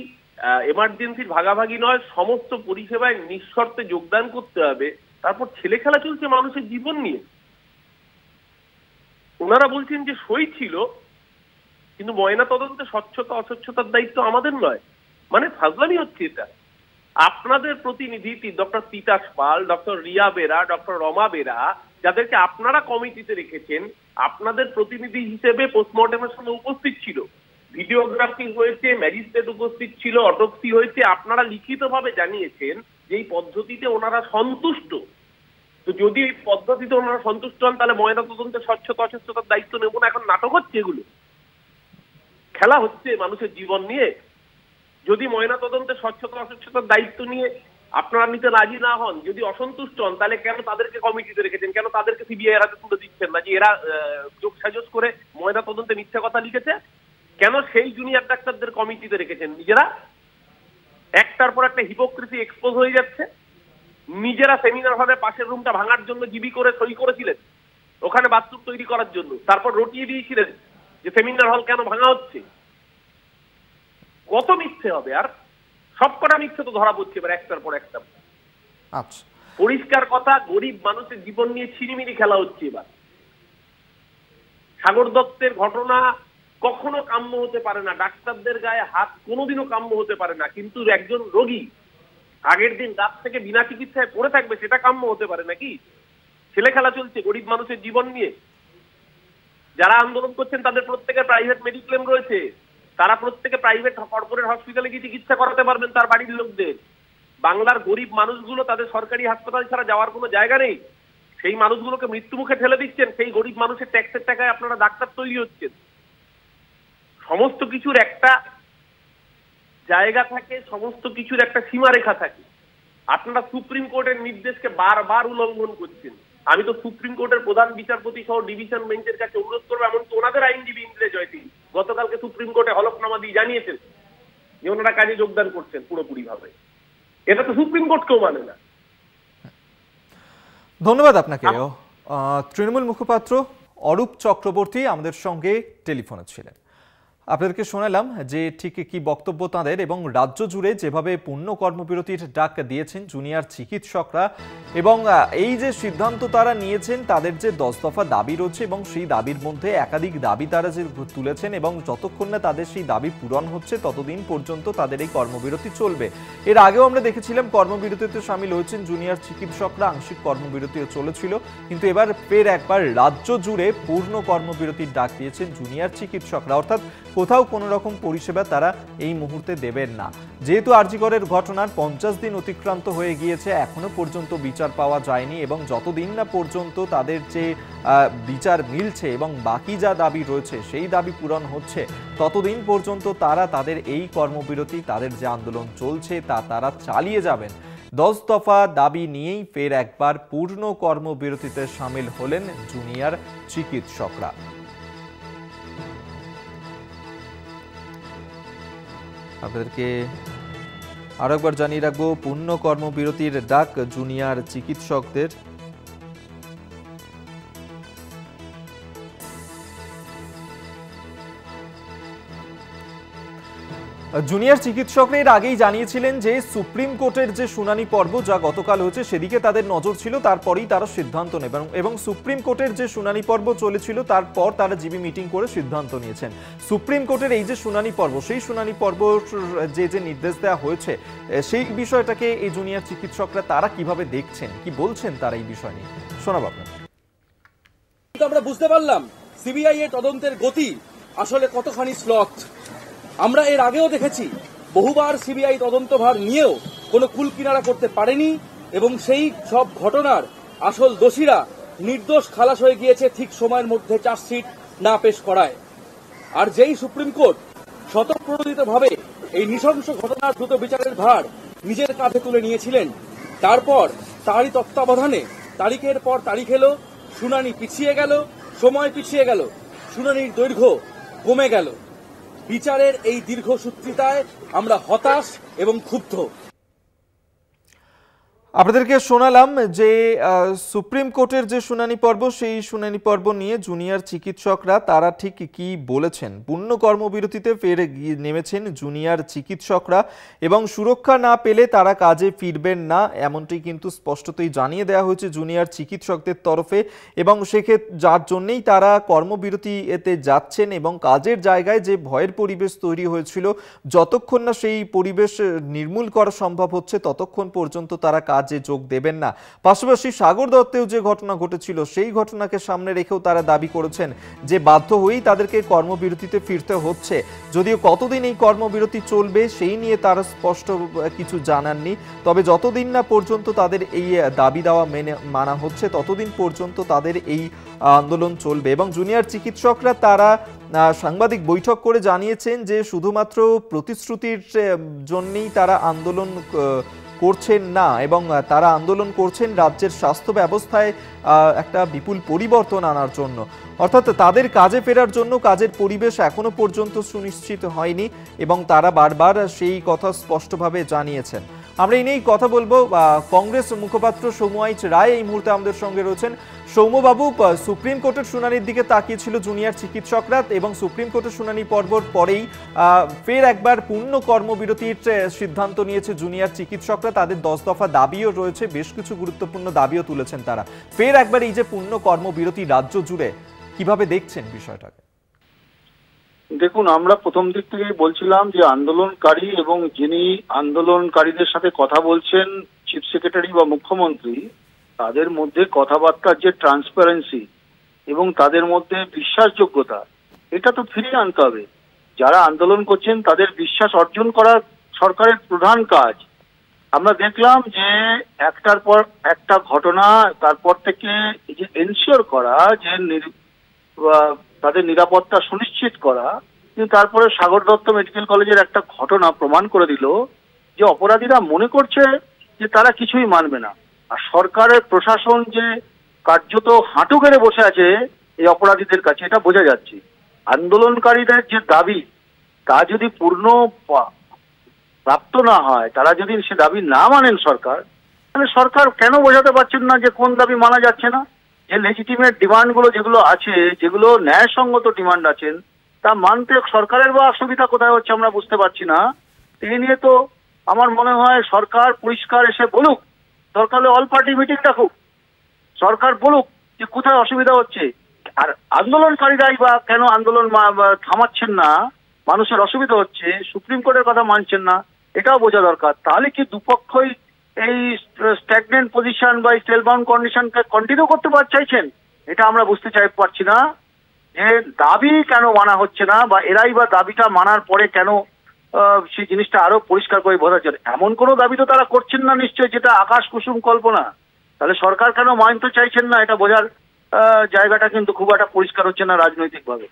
এমার্জেন্সির ভাগাভাগি নয়, সমস্ত পরিষেবায় নিঃশর্তে যোগদান করতে হবে। তারপর ছেলে খেলা চলছে মানুষের জীবন নিয়ে। ওনারা বলছেন যে সই ছিল, কিন্তু ময়না তদন্তে স্বচ্ছতা অস্বচ্ছতার দায়িত্ব আমাদের নয়। মানে ফাজলামি হচ্ছে এটা। আপনাদের প্রতিনিধি ডক্টর তিতাস পাল, ডক্টর রিয়া বেরা, ডক্টর রমা বেরা, যাদেরকে আপনারা কমিটিতে রেখেছেন, আপনাদের প্রতিনিধি হিসেবে পোস্টমর্টমের সময় উপস্থিত ছিল, ভিডিওগ্রাফি হয়েছে, ম্যাজিস্ট্রেট উপস্থিত ছিল, অটোপসি হয়েছে, আপনারা লিখিতভাবে জানিয়েছেন যে এই পদ্ধতিতে ওনারা সন্তুষ্ট। তো যদি এই পদ্ধতিতে ওনারা সন্তুষ্ট হন তাহলে ময়না তদন্তে স্বচ্ছতা অস্বচ্ছতার দায়িত্ব নেব না। এখন নাটক হচ্ছে, এগুলো খেলা হচ্ছে মানুষের জীবন নিয়ে। যদি ময়না তদন্তে স্বচ্ছতা অস্বচ্ছতার দায়িত্ব নিয়ে আপনারা নিতে রাজি না হন, যদি অসন্তুষ্ট হন, তাহলে কেন তাদেরকে কমিটিতে রেখেছেন? কেন তাদেরকে সিবিআই এর হাতে তুলে দিচ্ছেন না যে এরা যোগ সাজস করে ময়না তদন্তে মিথ্যা কথা লিখেছে? কেন সেই জুনিয়র ডাক্তারদের কমিটিতে রেখেছেন? নিজেরা একটার পর একটা হিপোক্রেসি এক্সপোজ হয়ে যাচ্ছে। নিজেরা সেমিনার হলে পাশের রুমটা ভাঙার জন্য জিবি করে সই করেছিলেন, ওখানে বাথরুম তৈরি করার জন্য, তারপর রটিয়ে দিয়েছিলেন যে সেমিনার হল কেন ভাঙা হচ্ছে। কত মিথ্যে হবে? আর সবকটা মিথ্যে তো ধরা পড়ছে এবার একটার পর একটা। আচ্ছা, পরিষ্কার কথা, গরিব মানুষের জীবন নিয়ে ছিনিমিনি খেলা হচ্ছে এবার। সাগর দত্তের ঘটনা কখনো কাম্য হতে পারে না, ডাক্তারদের গায়ে হাত কোনোদিনও কাম্য হতে পারে না, কিন্তু একজন রোগী আগের দিন রাত থেকে বিনা চিকিৎসায় পড়ে থাকবে সেটা কাম্য হতে পারে নাকি? ছেলে খেলা চলছে গরিব মানুষের জীবন নিয়ে। যারা আন্দোলন করছেন তাদের প্রত্যেকের প্রাইভেট মেডিক্লেম রয়েছে, তারা প্রত্যেকে প্রাইভেট কর্পোরেট হসপিটালে গিয়ে চিকিৎসা করাতে পারবেন তার বাড়ির লোকদের। বাংলার গরিব মানুষগুলো, তাদের সরকারি হাসপাতাল ছাড়া যাওয়ার কোনো জায়গা নেই, সেই মানুষগুলোকে মৃত্যুমুখে ঠেলে দিচ্ছেন। সেই গরিব মানুষের ট্যাক্সের টাকায় আপনারা ডাক্তার তৈরি হচ্ছেন। সমস্ত কিছুর একটা জায়গা থাকে, সমস্ত কিছুর একটা সীমারেখা থাকে। আপনারা সুপ্রিম কোর্টের নির্দেশকে বারবার উল্লঙ্ঘন করছেন। আমি তো সুপ্রিম কোর্টের প্রধান বিচারপতি সহ ডিভিশন বেঞ্চের কাছে অনুরোধ করবো, এমনকি ওনাদের আইনজীবী ইন্দ্রে জয়তি গতকালকে সুপ্রিম কোর্টে হলফনামা দিয়ে জানিয়েছেন যে ওনারা কাজে যোগদান করছেন পুরোপুরি ভাবে। এটা তো সুপ্রিম কোর্টকেও মানে না। ধন্যবাদ আপনাকে। তৃণমূল মুখপাত্র অরূপ চক্রবর্তী আমাদের সঙ্গে টেলিফোনে ছিলেন। আপনাদেরকে শোনালাম যে ঠিক কি বক্তব্য তাদের, এবং রাজ্য জুড়ে যেভাবে পূর্ণ কর্মবিরতির ডাক দিয়েছেন জুনিয়র চিকিৎসকরা, এবং এই যে সিদ্ধান্ত তারা নিয়েছেন, তাদের যে 10 দফা দাবি রয়েছে এবং সেই দাবির মধ্যে একাধিক দাবি তারা যে তুলেছেন, এবং যতক্ষণ না তাদের সেই দাবি পূরণ হচ্ছে ততদিন পর্যন্ত তাদের এই কর্মবিরতি চলবে। এর আগেও আমরা দেখেছিলাম কর্মবিরতিতে সামিল হয়েছেন জুনিয়র চিকিৎসকরা, আংশিক কর্মবিরতিও চলেছিল, কিন্তু এবার ফের একবার রাজ্য জুড়ে পূর্ণ কর্মবিরতির ডাক দিয়েছেন জুনিয়র চিকিৎসকরা। অর্থাৎ কোথাও কোনো রকম পরিষেবা তারা এই মুহূর্তে দেবেন না। যেহেতু আরজি করের ঘটনার 50 দিন অতিক্রান্ত হয়ে গিয়েছে, এখনো পর্যন্ত বিচার পাওয়া যায়নি এবং যতদিন না পর্যন্ত তাদের যে বিচার মিলছে এবং বাকি যা দাবি রয়েছে সেই দাবি পূরণ হচ্ছে, ততদিন পর্যন্ত তারা তাদের এই কর্মবিরতি, তাদের যে আন্দোলন চলছে তা তারা চালিয়ে যাবেন। 10 দফা দাবি নিয়েই ফের একবার পূর্ণ কর্মবিরতিতে সামিল হলেন জুনিয়র চিকিৎসকরা। আপনাদেরকে আরো একবার জানিয়ে রাখবো, পূর্ণ কর্মবিরতির ডাক জুনিয়র চিকিৎসকদের। জুনিয়র চিকিৎসকরা এর আগেই জানিয়েছিলেন যে সুপ্রিম কোর্টের যে শুনানি পর্ব যা গতকাল হয়েছে সেদিকে তাদের নজর ছিল, তারপরেই তারা সিদ্ধান্ত নেবেন এবং সুপ্রিম কোর্টের যে শুনানি পর্ব চলেছিল তারপর তারা জিবি মিটিং করে সিদ্ধান্ত নিয়েছেন। সুপ্রিম কোর্টের এই যে শুনানি পর্ব, সেই শুনানি পর্ব যে নির্দেশ দেওয়া হয়েছে সেই বিষয়টাকে এই জুনিয়র চিকিৎসকরা তারা কিভাবে দেখছেন, কি বলছেন তারা এই বিষয় নিয়ে, শোনাব আপনাদের। আমরা বুঝতে পারলাম সিবিআই এর তদন্তের গতি আসলে কতখানি স্লথ। আমরা এর আগেও দেখেছি বহুবার সিবিআই তদন্তভার নিয়েও কোনো কুল কিনারা করতে পারেনি এবং সেই সব ঘটনার আসল দোষীরা নির্দোষ খালাস হয়ে গিয়েছে ঠিক সময়ের মধ্যে চার্জশিট না পেশ করায়। আর যেই সুপ্রিম কোর্ট স্বতঃপ্রণোদিতভাবে এই নৃশংস ঘটনার দ্রুত বিচারের ভার নিজের কাঁধে তুলে নিয়েছিলেন, তারপর তারই তত্ত্বাবধানে তারিখের পর তারিখ এলো, শুনানি পিছিয়ে গেল, সময় পিছিয়ে গেল, শুনানির দৈর্ঘ্য কমে গেল। বিচারের এই দীর্ঘসূত্রিতায় আমরা হতাশ এবং ক্ষুব্ধ। আপনাদেরকে শোনালাম যে সুপ্রিম কোর্টের যে শুনানি পর্ব, সেই শুনানি পর্ব নিয়ে জুনিয়র চিকিৎসকরা তারা ঠিক কি বলেছেন। পূর্ণ কর্মবিরতিতে ফের নেমেছেন জুনিয়র চিকিৎসকরা এবং সুরক্ষা না পেলে তারা কাজে ফিরবেন না, এমনটি কিন্তু স্পষ্টতই জানিয়ে দেওয়া হয়েছে জুনিয়র চিকিৎসকদের তরফে এবং সেক্ষেত্রে যার জন্যেই তারা কর্মবিরতি এতে যাচ্ছেন এবং কাজের জায়গায় যে ভয়ের পরিবেশ তৈরি হয়েছিল, যতক্ষণ না সেই পরিবেশ নির্মূল করা সম্ভব হচ্ছে ততক্ষণ পর্যন্ত তারা কাজে যোগ দেবেন না। পাশাপাশি সাগর দত্তেও যে ঘটনা ঘটেছিল সেই ঘটনাকে সামনে রেখেও তারা দাবি করেছেন যে বাধ্য হয়েই তাদেরকে কর্মবিরতিতে ফিরতে হচ্ছে। যদিও কতদিন এই কর্মবিরতি চলবে সেই নিয়ে তারা স্পষ্ট কিছু জানাননি, তবে যতদিন না পর্যন্ত তাদের এই দাবি দেওয়া মানা হচ্ছে ততদিন পর্যন্ত তাদের এই আন্দোলন চলবে। এবং জুনিয়র চিকিৎসকরা তারা সাংবাদিক বৈঠক করে জানিয়েছেন যে শুধুমাত্র প্রতিশ্রুতির জন্যই তারা আন্দোলন করছেন না এবং তারা আন্দোলন করছেন রাজ্যের স্বাস্থ্য ব্যবস্থায় একটা বিপুল পরিবর্তন আনার জন্য, অর্থাৎ তাদের কাজে ফেরার জন্য কাজের পরিবেশ এখনো পর্যন্ত সুনিশ্চিত হয়নি এবং তারা বারবার সেই কথা স্পষ্টভাবে জানিয়েছেন। আমরা এই নিয়েই কথা বলবো। কংগ্রেস মুখপাত্র সৌম্য রায় এই মুহূর্তে আমাদের সঙ্গে রয়েছেন। সৌম্যবাবু, সুপ্রিম কোর্টের শুনানির দিকে তাকিয়েছিল জুনিয়র চিকিৎসকরা এবং সুপ্রিম কোর্টের শুনানি পর্বর পরেই ফের একবার পূর্ণ কর্মবিরতির সিদ্ধান্ত নিয়েছে জুনিয়র চিকিৎসকরা। তাদের 10 দফা দাবিও রয়েছে, বেশ কিছু গুরুত্বপূর্ণ দাবিও তুলেছেন তারা। ফের একবার এই যে পূর্ণ কর্মবিরতি রাজ্য জুড়ে, কিভাবে দেখছেন বিষয়টাকে? দেখুন, আমরা প্রথম দিক থেকেই বলছিলাম যে আন্দোলনকারী এবং যিনি আন্দোলনকারীদের সাথে কথা বলছেন চিফ সেক্রেটারি বা মুখ্যমন্ত্রী, তাদের মধ্যে কথাবার্তার যে ট্রান্সপারেন্সি এবং তাদের মধ্যে বিশ্বাসযোগ্যতা, এটা তো ফিরিয়ে আনতে হবে। যারা আন্দোলন করছেন তাদের বিশ্বাস অর্জন করা সরকারের প্রধান কাজ। আমরা দেখলাম যে একটার পর একটা ঘটনা, তারপর থেকে এই যে এনশিওর করা যে তাদের নিরাপত্তা সুনিশ্চিত করা, কিন্তু তারপরে সাগর দত্ত মেডিকেল কলেজের একটা ঘটনা প্রমাণ করে দিল যে অপরাধীরা মনে করছে যে তারা কিছুই মানবে না, আর সরকারের প্রশাসন যে কার্যত হাঁটু গেড়ে বসে আছে এই অপরাধীদের কাছে, এটা বোঝা যাচ্ছে। আন্দোলনকারীদের যে দাবি তা যদি পূর্ণ প্রাপ্ত না হয়, তারা যদি সে দাবি না মানেন সরকার, তাহলে সরকার কেন বোঝাতে পারছেন না যে কোন দাবি মানা যাচ্ছে না? যে লেজিটিমেট ডিমান্ডগুলো যেগুলো আছে, যেগুলো ন্যায়সঙ্গত ডিমান্ড আছেন, তা মানতে সরকারের বা অসুবিধা কোথায় হচ্ছে আমরা বুঝতে পারছি না। এই নিয়ে তো আমার মনে হয় সরকার পরিষ্কার এসে বলুক, দরকার হলে অল পার্টি মিটিং ডাকুক, সরকার বলুক যে কোথায় অসুবিধা হচ্ছে। আর আন্দোলনকারীরাই বা কেন আন্দোলন থামাচ্ছেন না, মানুষের অসুবিধা হচ্ছে, সুপ্রিম কোর্টের কথা মানছেন না, এটাও বোঝা দরকার। তাহলে কি দুপক্ষই এই স্ট্যাগনেন্ট পজিশন বা স্টেলবাউন্ড কন্ডিশনকে কন্টিনিউ করতে চাইছেন? এটা আমরা বুঝতে পারছি না। যে দাবি কেন মানা হচ্ছে না, বা এরাই বা দাবিটা মানার পরে কেন সেই জিনিসটা আরো পরিষ্কার করে বোঝা যাচ্ছে। এমন কোনো দাবি তো তারা করছেন না নিশ্চয়ই যেটা আকাশ কুসুম কল্পনা। তাহলে সরকার কেন মানতে চাইছেন না, এটা বোঝার জায়গাটা কিন্তু খুব একটা পরিষ্কার হচ্ছে না রাজনৈতিকভাবে।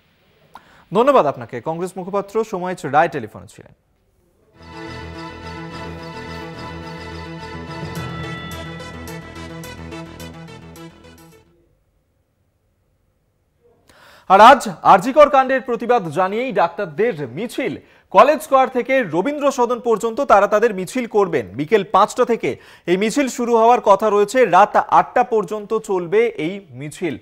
ধন্যবাদ আপনাকে। কংগ্রেস মুখপাত্র সময় রায় টেলিফোনে ছিলেন। আর আজ আরজিকর কাণ্ডের প্রতিবাদ জানিয়েই ডাক্তারদের মিছিল। কলেজ স্কয়ার থেকে রবীন্দ্র সদন পর্যন্ত তারা তাদের মিছিল করবেন। বিকেল 5টা থেকে এই মিছিল শুরু হওয়ার কথা রয়েছে, রাত 8টা পর্যন্ত চলবে এই মিছিল।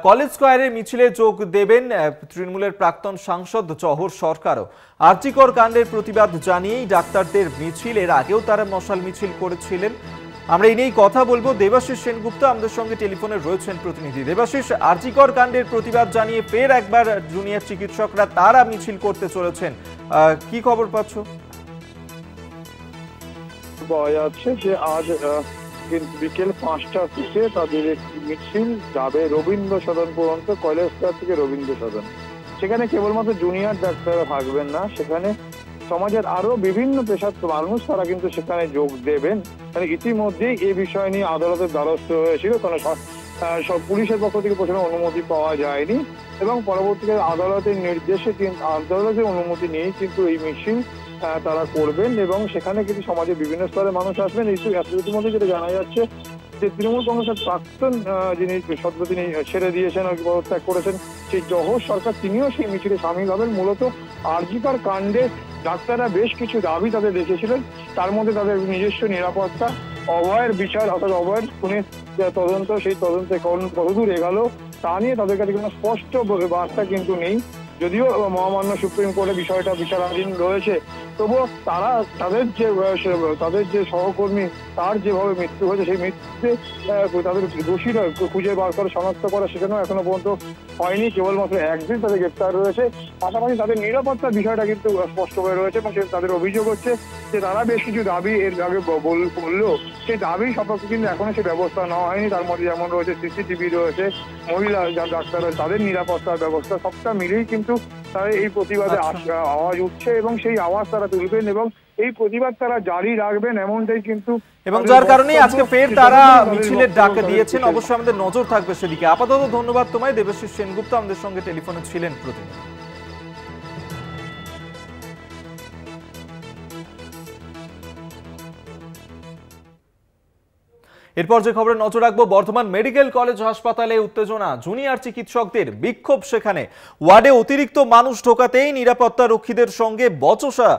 কলেজ স্কয়ারের মিছিলে যোগ দেবেন তৃণমূলের প্রাক্তন সাংসদ জহর সরকারও। আরজিকর কাণ্ডের প্রতিবাদ জানিয়েই ডাক্তারদের মিছিল। এর আগেও তারা মশাল মিছিল করেছিলেন। আমরা এই নিয়েই কথা বলবো। দেবাশিস সেনগুপ্ত আমাদের সঙ্গে টেলিফোনে রয়েছেন প্রতিনিধি। দেবাশিস, আরজিকর কাণ্ডের প্রতিবাদ জানিয়ে ফের একবার জুনিয়র চিকিৎসকরা তারা মিছিল করতে চলেছেন, কি খবর পাচ্ছ? পাওয়া যাচ্ছে যে আজ বিকেল 5টা থেকে তাদের একটি মিছিল যাবে রবীন্দ্র সদন পর্যন্ত, কলেজ স্কয়ার থেকে রবীন্দ্র সদন। সেখানে কেবলমাত্র জুনিয়র ডাক্তাররা থাকবেন না, সেখানে সমাজের আরো বিভিন্ন পেশার মানুষ তারা কিন্তু সেখানে যোগ দেবেন। মানে ইতিমধ্যেই এই বিষয় নিয়ে আদালতের দ্বারস্থ হয়েছিল, কারণ সব পুলিশের পক্ষ থেকে প্রথমে অনুমতি পাওয়া যায়নি এবং পরবর্তীকালে আদালতের নির্দেশে আদালতের অনুমতি নিয়েই কিন্তু এই মিছিল তারা করবেন এবং সেখানে কিন্তু সমাজের বিভিন্ন স্তরের মানুষ আসবেন। ইতিমধ্যে যেটা জানা যাচ্ছে যে তৃণমূল কংগ্রেসের প্রাক্তন যিনি সদ্য তিনি ছেড়ে দিয়েছেন, পদত্যাগ করেছেন, সেই জহর সরকার, তিনিও সেই মিছিলে সামিল হবেন। মূলত আরজিকর কাণ্ডে ডাক্তাররা বেশ কিছু দাবি তাদের রেখেছিলেন, তার মধ্যে তাদের নিজস্ব নিরাপত্তা, অভয়ের বিচার অর্থাৎ অভয়ের খুনের তদন্ত, সেই তদন্তে কতদূর এগোলো তা নিয়ে তাদের কাছে কোনো স্পষ্ট বার্তা কিন্তু নেই। যদিও মহামান্য সুপ্রিম কোর্টে বিষয়টা বিচারাধীন রয়েছে, তবুও তারা তাদের যে সহকর্মী তার যেভাবে মৃত্যু হয়েছে সেই মৃত্যুতে তাদের দোষীরা খুঁজে বার করে শনাক্ত করা সেখানেও এখনো পর্যন্ত হয়নি। কেবলমাত্র একদিন তাদের গ্রেপ্তার রয়েছে। পাশাপাশি তাদের নিরাপত্তার বিষয়টা কিন্তু স্পষ্ট হয়ে রয়েছে এবং তাদের অভিযোগ হচ্ছে যে তারা বেশ কিছু দাবি এর আগে বললেও সেই দাবি সম্পর্কে কিন্তু এখনো সে ব্যবস্থা নেওয়া হয়নি। তার মধ্যে যেমন রয়েছে সিসিটিভি রয়েছে, মহিলা যা ডাক্তার রয়েছে তাদের নিরাপত্তার ব্যবস্থা, সবটা মিলেই কিন্তু তারা এই প্রতিবাদে আওয়াজ উঠছে এবং সেই আওয়াজ তারা তুলবেন এবং এই প্রতিবাদ তারা জারি রাখবেন, এমনটাই কিন্তু, এবং যার কারণেই আজকে ফের তারা মিছিলের ডাক দিয়েছেন। অবশ্যই আমাদের নজর থাকবে সেদিকে। আপাতত ধন্যবাদ তোমায়। দেবাশিস সেনগুপ্ত আমাদের সঙ্গে টেলিফোনে ছিলেন প্রতিনিধি। এরপর যে খবরে নজর রাখবো, বর্ধমান মেডিকেল কলেজ হাসপাতালে উত্তেজনা, জুনিয়র চিকিৎসকদের বিক্ষোভ। সেখানে ওয়ার্ডে অতিরিক্ত মানুষ ঢোকাতেই নিরাপত্তা রক্ষীদের সঙ্গে বচসা,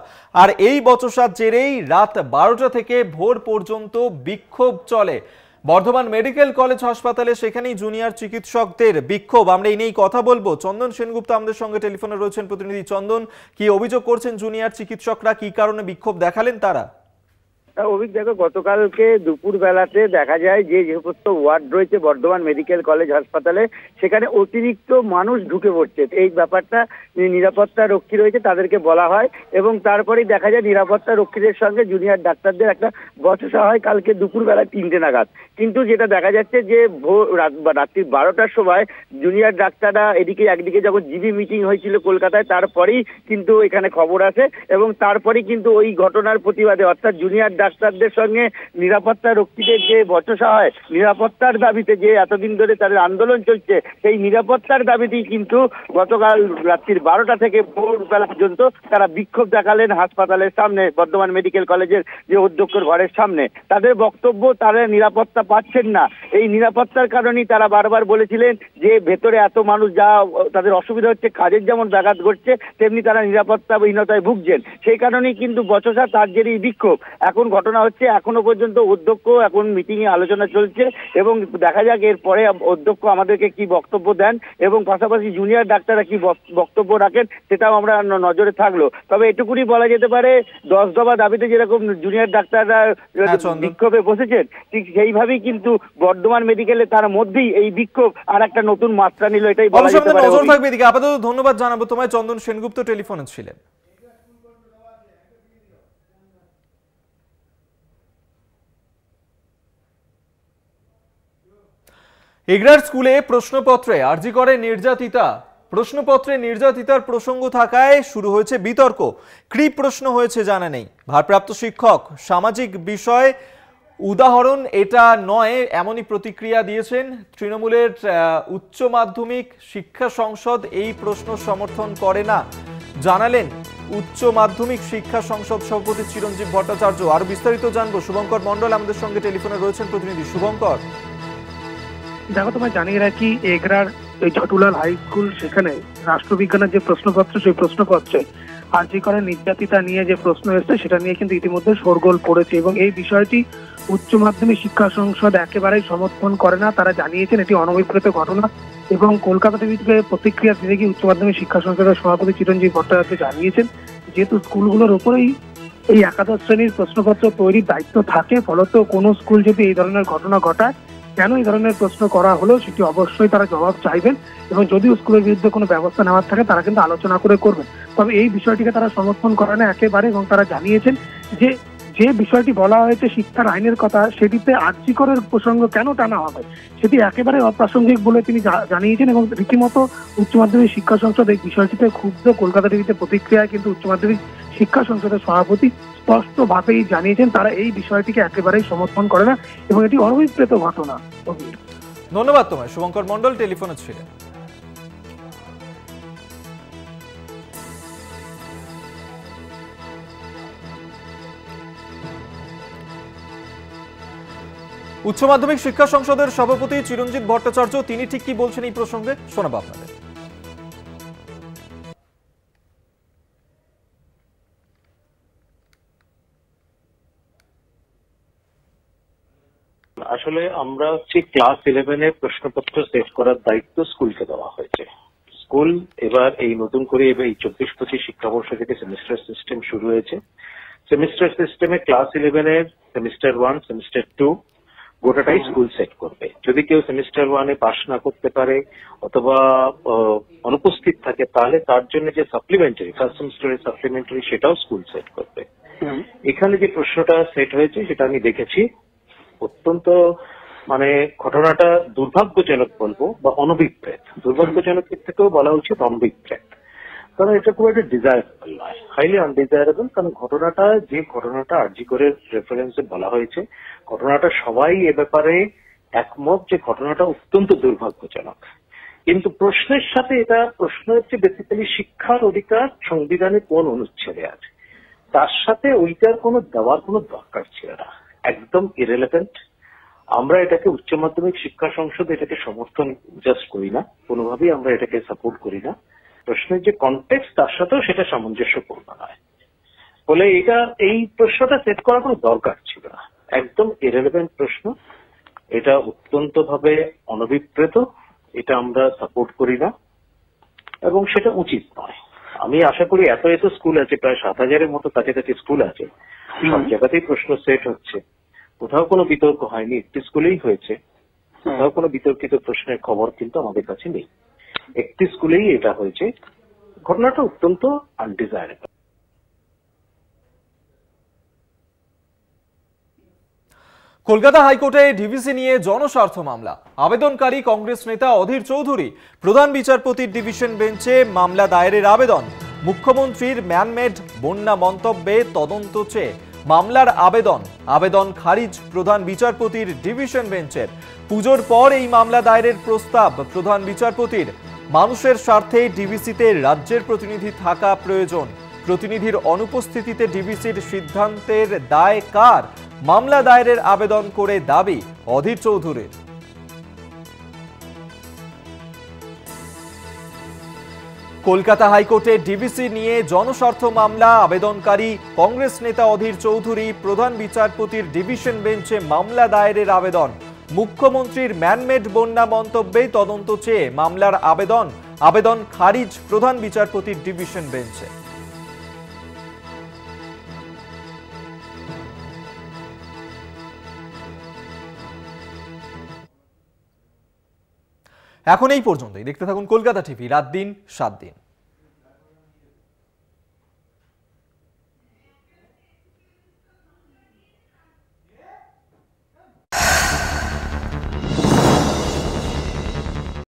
আর এই বচসার জেরেই রাত 12টা থেকে ভোর পর্যন্ত বিক্ষোভ চলে বর্ধমান মেডিকেল কলেজ হাসপাতালে। সেখানেই জুনিয়র চিকিৎসকদের বিক্ষোভ। আমরা এই নিয়েই কথা বলবো। চন্দন সেনগুপ্ত আমাদের সঙ্গে টেলিফোনে রয়েছেন প্রতিনিধি। চন্দন, কি অভিযোগ করছেন জুনিয়র চিকিৎসকরা, কি কারণে বিক্ষোভ দেখালেন তারা? দেখো, গতকালকে দুপুর বেলাতে দেখা যায় যে সমস্ত ওয়ার্ড রয়েছে বর্ধমান মেডিকেল কলেজ হাসপাতালে সেখানে অতিরিক্ত মানুষ ঢুকে পড়ছে। এই ব্যাপারটা নিরাপত্তা রক্ষী রয়েছে তাদেরকে বলা হয় এবং তারপরেই দেখা যায় নিরাপত্তা রক্ষীদের সঙ্গে জুনিয়র ডাক্তারদের একটা বচসা হয় কালকে দুপুর বেলা 3টে নাগাদ। কিন্তু যেটা দেখা যাচ্ছে যে রাত্রি 12টার সময় জুনিয়র ডাক্তাররা একদিকে যখন জিবি মিটিং হয়েছিল কলকাতায়, তারপরেই কিন্তু এখানে খবর আসে এবং তারপরেই কিন্তু ওই ঘটনার প্রতিবাদে অর্থাৎ জুনিয়র ডাক্তারদের সঙ্গে নিরাপত্তা রক্ষীদের যে বচসা হয়, নিরাপত্তার দাবিতে যে এতদিন ধরে তাদের আন্দোলন চলছে, সেই নিরাপত্তার দাবিতেই কিন্তু গতকাল রাত্রি 12টা থেকে ভোরবেলা পর্যন্ত তারা বিক্ষোভ দেখালেন হাসপাতালের সামনে, বর্ধমান মেডিকেল কলেজের যে অধ্যক্ষর ঘরের সামনে। তাদের বক্তব্য, তারা নিরাপত্তা পাচ্ছেন না। এই নিরাপত্তার কারণেই তারা বারবার বলেছিলেন যে ভেতরে এত মানুষ, যা তাদের অসুবিধা হচ্ছে, কাজের যেমন ব্যাঘাত ঘটছে তেমনি তারা নিরাপত্তাহীনতায় ভুগছেন। সেই কারণেই কিন্তু বচসা, তার জেরেই বিক্ষোভ। এখন ঘটনা হচ্ছে, এখনো পর্যন্ত অধ্যক্ষ এখন মিটিং এ আলোচনা চলছে এবং দেখা যাক এরপরে অধ্যক্ষ আমাদেরকে কি বক্তব্য দেন এবং পাশাপাশি জুনিয়র ডাক্তাররা কি বক্তব্য রাখেন সেটাও আমরা নজরে থাকলো। তবে এটুকুনি বলা যেতে পারে, 10 দফা দাবিতে যেরকম জুনিয়র ডাক্তাররা বিক্ষোভে বসেছেন, ঠিক সেইভাবেই কিন্তু বর্ধমান মেডিকেলে তার মধ্যেই এই বিক্ষোভ আর একটা নতুন মাত্রা নিল, এটাই বলা যেতে পারে। নজর থাকবে এদিকে। আপাতত ধন্যবাদ জানাবো তোমায়। চন্দন সেনগুপ্ত টেলিফোনে ছিলেন। এগরার স্কুলে প্রশ্নপত্রে আরজিকরে নির্যাতিতা প্রশ্নপত্রে নির্যাতিতার প্রসঙ্গ থাকায় শুরু হয়েছে বিতর্ক। কি প্রশ্ন হয়েছে জানা নেই। ভারপ্রাপ্ত শিক্ষক, সামাজিক বিষয় উদাহরণ এটা নয়, এমনই প্রতিক্রিয়া দিয়েছেন তৃণমূলের উচ্চ মাধ্যমিক শিক্ষা সংসদ। এই প্রশ্ন সমর্থন করে না জানালেন উচ্চ মাধ্যমিক শিক্ষা সংসদ সভাপতি চিরঞ্জীব ভট্টাচার্য। আরো বিস্তারিত জানবো, শুভঙ্কর মন্ডল আমাদের সঙ্গে টেলিফোনে রয়েছেন প্রতিনিধি। শুভঙ্কর, দেখো তোমায় জানিয়ে রাখি, এগরার এই চটুলাল হাই স্কুল, সেখানে রাষ্ট্রবিজ্ঞানের যে প্রশ্নপত্র, সেই প্রশ্নপত্রে আরজি করে নির্যাতিতা নিয়ে যে প্রশ্ন এসেছে সেটা নিয়ে কিন্তু ইতিমধ্যে শোরগোল পড়েছে এবং এই বিষয়টি উচ্চ মাধ্যমিক শিক্ষা সংসদ একেবারেই সমর্থন করে না। তারা জানিয়েছেন এটি অনভিপ্রেত ঘটনা এবং কলকাতা টিভিতে প্রতিক্রিয়া দিতে গিয়ে উচ্চ মাধ্যমিক শিক্ষা সংসদের সভাপতি চিরঞ্জীব ভট্টাচার্য জানিয়েছেন, যেহেতু স্কুলগুলোর উপরেই এই একাদশ শ্রেণীর প্রশ্নপত্র তৈরির দায়িত্ব থাকে, ফলত কোনো স্কুল যদি এই ধরনের ঘটনা ঘটায়, কেন এই ধরনের প্রশ্ন করা হলো সেটি অবশ্যই তারা জবাব চাইবেন এবং যদি স্কুলের বিরুদ্ধে কোনো ব্যবস্থা নেওয়ার থাকে তারা কিন্তু আলোচনা করে করবেন। তবে এই বিষয়টিকে তারা সমর্থন করে না একেবারে এবং তারা জানিয়েছেন যে যে বিষয়টি বলা হয়েছে শিক্ষার আইনের কথা, সেটিতে আরজি করের প্রসঙ্গ কেন টানা হবে সেটি একেবারে অপ্রাসঙ্গিক বলে তিনি জানিয়েছেন এবং রীতিমতো উচ্চ মাধ্যমিক শিক্ষা সংসদ এই বিষয়টিতে ক্ষুব্ধ। কলকাতা টিভিতে প্রতিক্রিয়ায় কিন্তু উচ্চ মাধ্যমিক শিক্ষা সংসদের সভাপতি স্পষ্টভাবেই জানিয়েছেন তারা এই বিষয়টিকে একেবারেই সমর্থন করে না এবং এটি অনভিপ্রেত ঘটনা। ধন্যবাদ তোমায় শুভঙ্কর মন্ডল, টেলিফোনে ছিলেন। উচ্চ মাধ্যমিক শিক্ষা সংসদের সভাপতি চিরঞ্জিত ভট্টাচার্য, তিনি ঠিক কি বলছেন এই প্রসঙ্গে শোনাবো আপনাদের। আসলে আমরা হচ্ছে ক্লাস 11-এর প্রশ্নপত্র সেট করার দায়িত্ব স্কুলকে দেওয়া হয়েছে। স্কুল এবার এই নতুন করে এবার এই 24-25 শিক্ষাবর্ষ থেকে সেমিস্টার সিস্টেম শুরু হয়েছে। সেমিস্টার সিস্টেমে ক্লাস 11-এর সেমিস্টার 1, সেমিস্টার 2 গোটাটাই স্কুল সেট করবে। যদি কেউ সেমিস্টার 1-এ পাস না করতে পারে অথবা অনুপস্থিত থাকে, তাহলে তার জন্য যে সাপ্লিমেন্টারি, ফার্স্ট সেমিস্টারের সাপ্লিমেন্টারি, সেটাও স্কুল সেট করবে। এখানে যে প্রশ্নটা সেট হয়েছে সেটা আমি দেখেছি, অত্যন্ত ঘটনাটা দুর্ভাগ্যজনক বলবো বা অনভিপ্রেত। দুর্ভাগ্যজনকের থেকেও বলা উচিত অনভিপ্রেত, কারণ এটা খুব একটা ডিজায়ারেবল নয়, হাইলি আনডিজায়ারেবল। কারণ ঘটনাটা আরজি করে রেফারেন্সে বলা হয়েছে, ঘটনাটা সবাই এ ব্যাপারে একমত যে ঘটনাটা অত্যন্ত দুর্ভাগ্যজনক। কিন্তু প্রশ্নের সাথে এটা প্রশ্ন হচ্ছে বেসিক্যালি শিক্ষার অধিকার সংবিধানে কোন অনুচ্ছেদে আছে, তার সাথে ওইটার কোনো দেওয়ার কোনো দরকার ছিল না, একদম ইরেলেভেন্ট। আমরা এটাকে উচ্চ মাধ্যমিক শিক্ষা সংসদ এটাকে সমর্থন জাস্ট করি না, কোনোভাবেই আমরা এটাকে সাপোর্ট করি না। প্রশ্নের যে কনটেক্সট তার সাথেও সেটা সামঞ্জস্যপূর্ণ নয়, ফলে এই প্রশ্নটা সেট করার কোনো দরকার ছিল না, একদম ইরেলেভেন্ট প্রশ্ন। এটা অত্যন্ত ভাবে অনভিপ্রেত, এটা আমরা সাপোর্ট করি না এবং সেটা উচিত নয়। আমি আশা করি এত স্কুল আছে, প্রায় 7,000-এর মতো কাছাকাছি স্কুল আছে, সব জায়গাতেই প্রশ্ন সেট হচ্ছে, কোথাও কোনো বিতর্ক হয়নি, একটি স্কুলেই হয়েছে। কোথাও কোনো বিতর্কিত প্রশ্নের খবর কিন্তু আমাদের কাছে নেই, একটি স্কুলেই এটা হয়েছে। ঘটনাটা অত্যন্ত আনডিজায়ারেবল। কলকাতা হাইকোর্টে ডিভিসি নিয়ে জনস্বার্থ মামলা, আবেদনকারী কংগ্রেস নেতা অধীর চৌধুরী। প্রধান বিচারপতির ডিভিশন বেঞ্চে মামলা দায়েরের আবেদন। মুখ্যমন্ত্রীর ম্যানমেড বন্যা মন্তব্যে তদন্ত চেয়ে মামলার আবেদন খারিজ প্রধান বিচারপতির ডিভিশন বেঞ্চের। পুজোর পর এই মামলা দায়েরের প্রস্তাব প্রধান বিচারপতির। মানুষের স্বার্থে ডিভিসিতে রাজ্যের প্রতিনিধি থাকা প্রয়োজন, প্রতিনিধির অনুপস্থিতিতে ডিভিসির সিদ্ধান্তের দায় কার? মামলা দায়েরের আবেদন করে দাবি অধীর চৌধুরীর। কলকাতা হাইকোর্টে ডিভিসি নিয়ে জনস্বার্থ মামলা, আবেদনকারী কংগ্রেস নেতা অধীর চৌধুরী। প্রধান বিচারপতির ডিভিশন বেঞ্চে মামলা দায়েরের আবেদন। মুখ্যমন্ত্রীর ম্যানমেড বন্যা মন্তব্যে তদন্ত চেয়ে মামলার আবেদন খারিজ প্রধান বিচারপতির ডিভিশন বেঞ্চে। এখন এই পর্যন্তই। দেখতে থাকুন কলকাতা টিভি, রাত দিন 7 দিন।